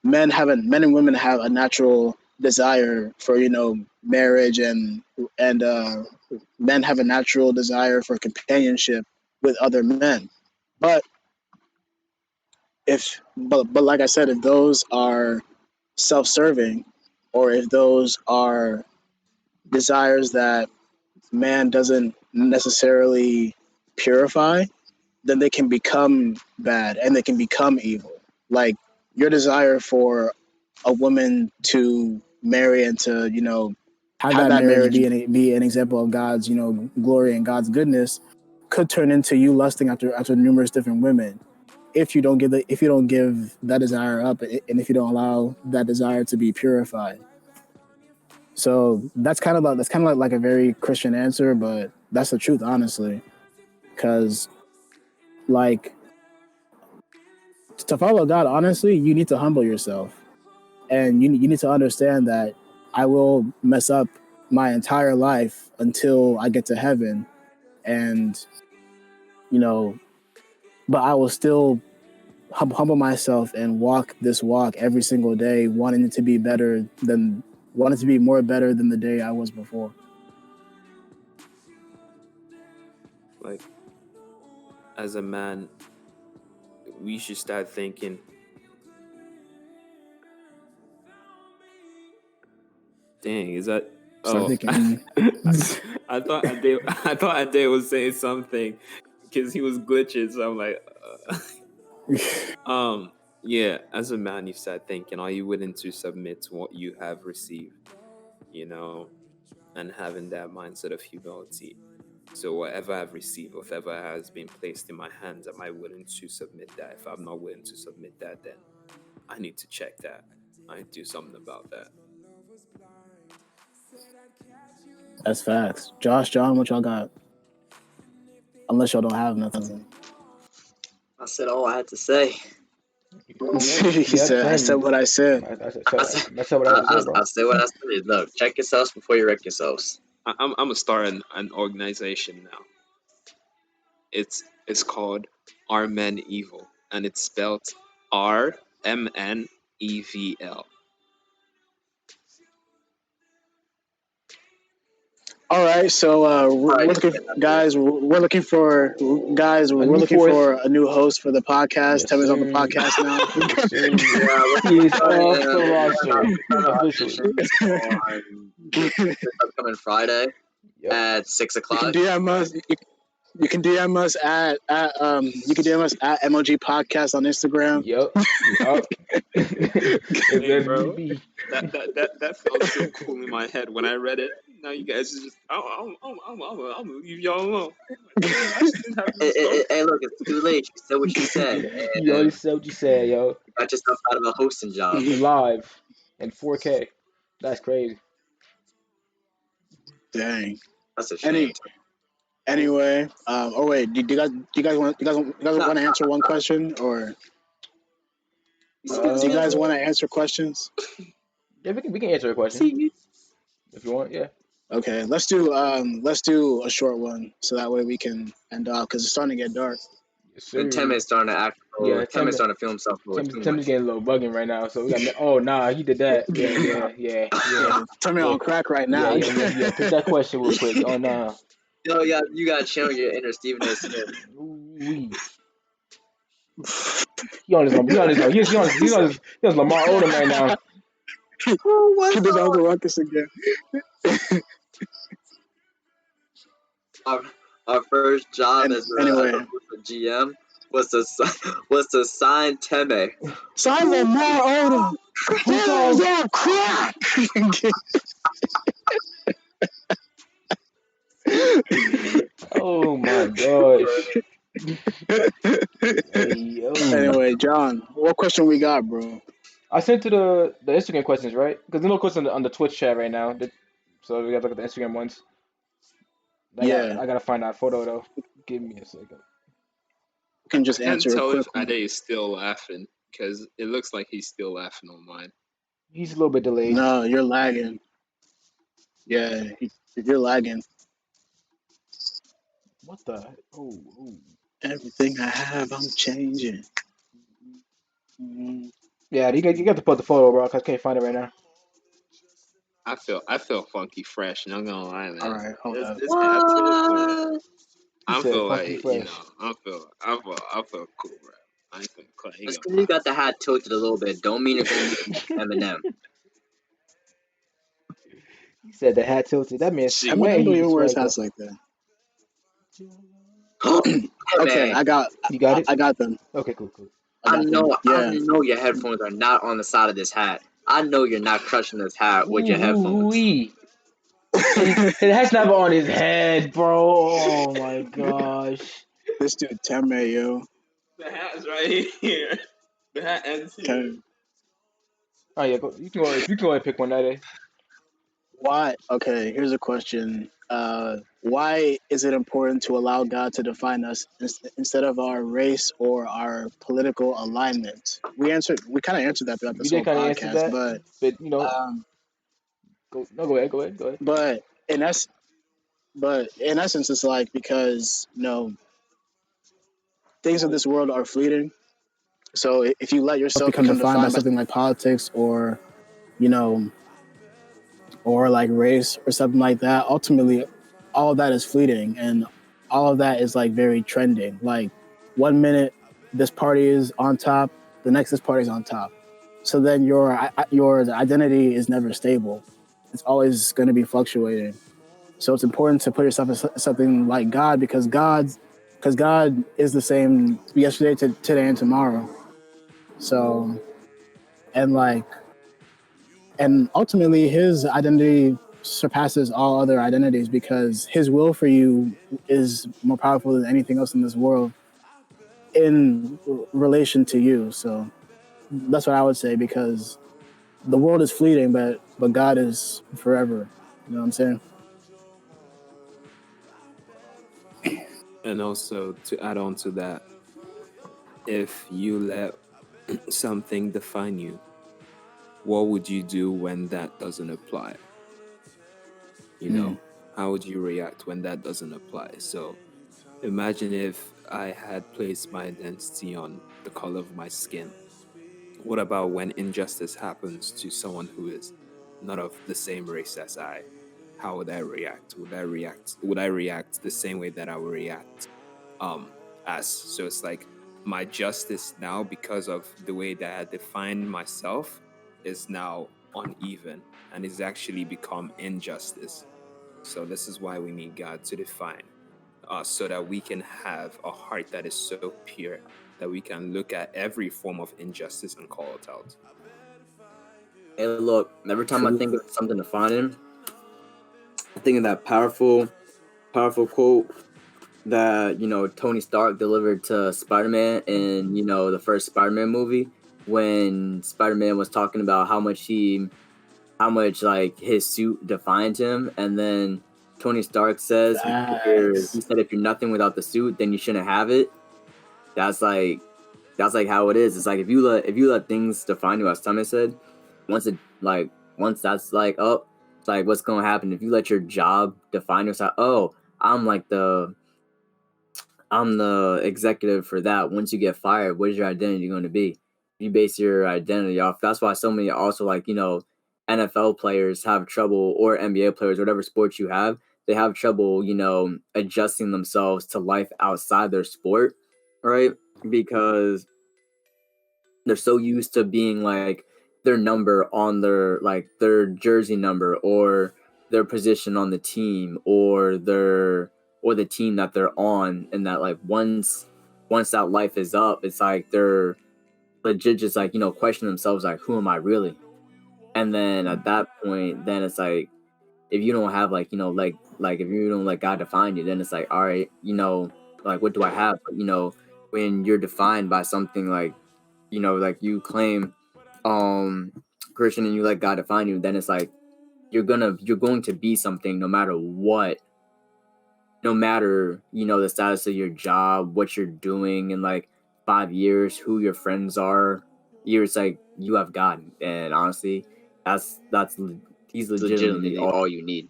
men and women have a natural desire for marriage, and men have a natural desire for companionship with other men. But but like I said, if those are self-serving, or if those are desires that man doesn't necessarily purify, then they can become bad and they can become evil. Like your desire for a woman to marry and to have that marriage be an example of God's glory and God's goodness could turn into you lusting after numerous different women if you don't give that desire up, and if you don't allow that desire to be purified. So that's kind of like a very Christian answer, but that's the truth, honestly, because like to follow God, honestly, you need to humble yourself, and you need to understand that I will mess up my entire life until I get to heaven, and but I will still humble myself and walk this walk every single day, wanting to be more better than the day I was before. Like, as a man, we should start thinking, dang, is that? Start Oh, thinking. I thought Ade was saying something because he was glitching. So I'm like, yeah. As a man, you start thinking, are you willing to submit to what you have received? And having that mindset of humility. So whatever I've received, whatever has been placed in my hands, am I willing to submit that? If I'm not willing to submit that, then I need to check that. I need to do something about that. That's facts. Josh, John, what y'all got? Unless y'all don't have nothing. I said all I had to say. He said, "I said what I said." I said what I had to say, bro. I said what I said. Look, check yourselves before you wreck yourselves. I'm gonna start an organization now. It's called Are Men Evil, and it's spelled RMNEVL. All right, so we're looking, guys. We're looking for guys. We're new looking fourth. for a new host for the podcast. Yes, Tell me on the sir. podcast now. Yes, sir. Yeah, He is off the roster officially. on this upcoming Friday Yep. at 6 You can o'clock. DM us. You can DM us at M.O.G podcast on Instagram. Yup. If Hey, that bro, be. that felt so cool in my head when I read it. Now you guys are just, I'm gonna leave y'all alone. I just didn't have this stuff. Hey, look, it's too late. You said what you said. You already And said what you said, yo. you got yourself out of a hosting job. Live in 4K. That's crazy. Dang. That's a shame. Anyway, oh wait, do you guys want to answer one question, or do you guys want to answer questions? Yeah, we can answer a question if you want. Yeah. Okay, let's do a short one so that way we can end off because it's starting to get dark. Yes, And Tim sir. is starting to act. Yeah, Tim is starting to feel himself a little too Tim's much. getting a little bugging right now. So we got. Oh nah, he did that. Yeah, tell me yeah, on crack right yeah, now. Pick that question real quick. Oh nah. Yo, yeah, you gotta channel your inner Stephen A. Smith. Ooh-wee. He on his Lamar Odom right now. He did all the ruckus again. Our first job And as anyway, a GM was to sign Teme. sign Lamar Odom. This is on crack. Oh my gosh. Hey yo. Anyway, John, what question we got, bro? I sent to the Instagram questions, right? Because there's no questions on the Twitch chat right now. So we gotta look at the Instagram ones. Yeah, I gotta find that photo though. Give me a second. you can I just can't answer it tell if quickly. Ade is still laughing because it looks like he's still laughing on mine. He's a little bit delayed. No, you're lagging. Yeah, you're lagging. What the? Oh. Everything I have, I'm changing. Mm, Yeah, you got to put the photo, bro. Cause I can't find it right now. I feel funky fresh. Not gonna lie, all man. right, hold up. This hat tilt, man. What? He I said feel funky like fresh. I feel cool, bro. I ain't gonna claim. He Just gonna because you lie. got the hat tilted a little bit, don't mean you're gonna be the next Eminem. He said the hat tilted. That man's Shoot. sweating. Eminem don't He even just wear his swagged hats up. like that. Teme. Okay, I got You got it? I got them. Okay, cool. I got them. I Yeah, know your headphones are not on the side of this hat. I know you're not crushing this hat with your headphones. Ooh-wee. His hat's not on his head, bro. Oh my gosh. this dude Teme, yo. The hat's right here. The hat ends here. Okay. Oh yeah, you can go ahead and pick one that day. Why? Okay, here's a question. Why is it important to allow God to define us instead of our race or our political alignment? We kind of answered that throughout We this did whole kind of answer podcast, that, but um, go ahead. but in es- but in essence, it's like because things of this world are fleeting. So if you let yourself become defined by something like politics or you know or like race or something like that, ultimately all of that is fleeting and all of that is like very trending. Like 1 minute this party is on top, the next this party is on top. So then your identity is never stable. It's always going to be fluctuating. So it's important to put yourself in something like God because God is the same yesterday to today and tomorrow. So and like and ultimately his identity surpasses all other identities because his will for you is more powerful than anything else in this world in relation to you. So that's what I would say because the world is fleeting, but God is forever. You know what I'm saying? And also to add on to that, if you let something define you, what would you do when that doesn't apply? You know, how would you react when that doesn't apply? So imagine if I had placed my identity on the color of my skin. What about when injustice happens to someone who is not of the same race as I? How would I react? Would I react the same way that I would react as? So it's like my justice now, because of the way that I defined myself, is now uneven and is actually become injustice. So this is why we need God to define so that we can have a heart that is so pure that we can look at every form of injustice and call it out. Hey, look, every time I think of something defining, I think of that powerful quote that Tony Stark delivered to Spider-Man in the first Spider-Man movie when Spider-Man was talking about how much like his suit defined him, and then Tony Stark says he said if you're nothing without the suit, then you shouldn't have it. That's like how it is. It's like if you let things define you, as Thomas said, once that's like up, It's like what's gonna happen if you let your job define yourself. Oh, I'm like I'm the executive for that. Once you get fired, what is your identity going to be? You base your identity off. That's why so many also like, NFL players have trouble, or NBA players, whatever sports you have, they have trouble, adjusting themselves to life outside their sport, right? Because they're so used to being like their number on their jersey number, or their position on the team, or the team that they're on, and that like once that life is up, it's like they're legit just like question themselves like, who am I really? And then at that point, then it's like, if you don't have like like if you don't let God define you, then it's like, all right, like what do I have? But when you're defined by something like, like you claim Christian, and you let God define you, then it's like you're going to be something no matter what, no matter the status of your job, what you're doing in like 5 years, who your friends are. It's like you have God, and honestly, that's he's legitimately all you need.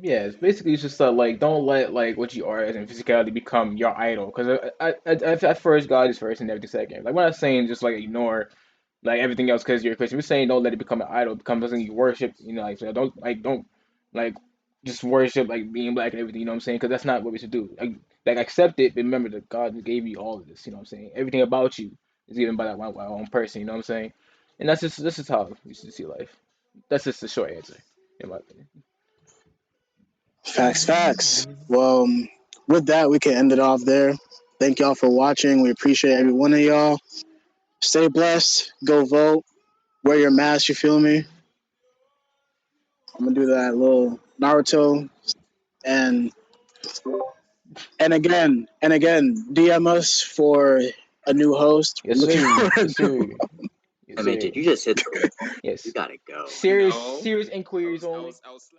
Yeah, it's basically just like don't let like what you are as in physicality become your idol. Because at first God is first and everything second. Like we're not saying just like ignore like everything else because you're a Christian. We're saying don't let it become an idol, become something you worship. Like so don't like just worship like being black and everything. You know what I'm saying? Because that's not what we should do. Like accept it, but remember that God gave you all of this. You know what I'm saying? Everything about you is given by that one person. You know what I'm saying? And that's just this is how you should see life. That's just the short answer, in my opinion. Facts, facts. Well, with that, we can end it off there. Thank y'all for watching. We appreciate every one of y'all. Stay blessed. Go vote. Wear your mask. You feel me? I'm gonna do that little Naruto and again, DM us for a new host. We're Yes, looking sir. for a Yes, new. sir. Yes, I mean, sir. did you just hit the? You Yes. gotta go. Serious, No, serious inquiries I only. was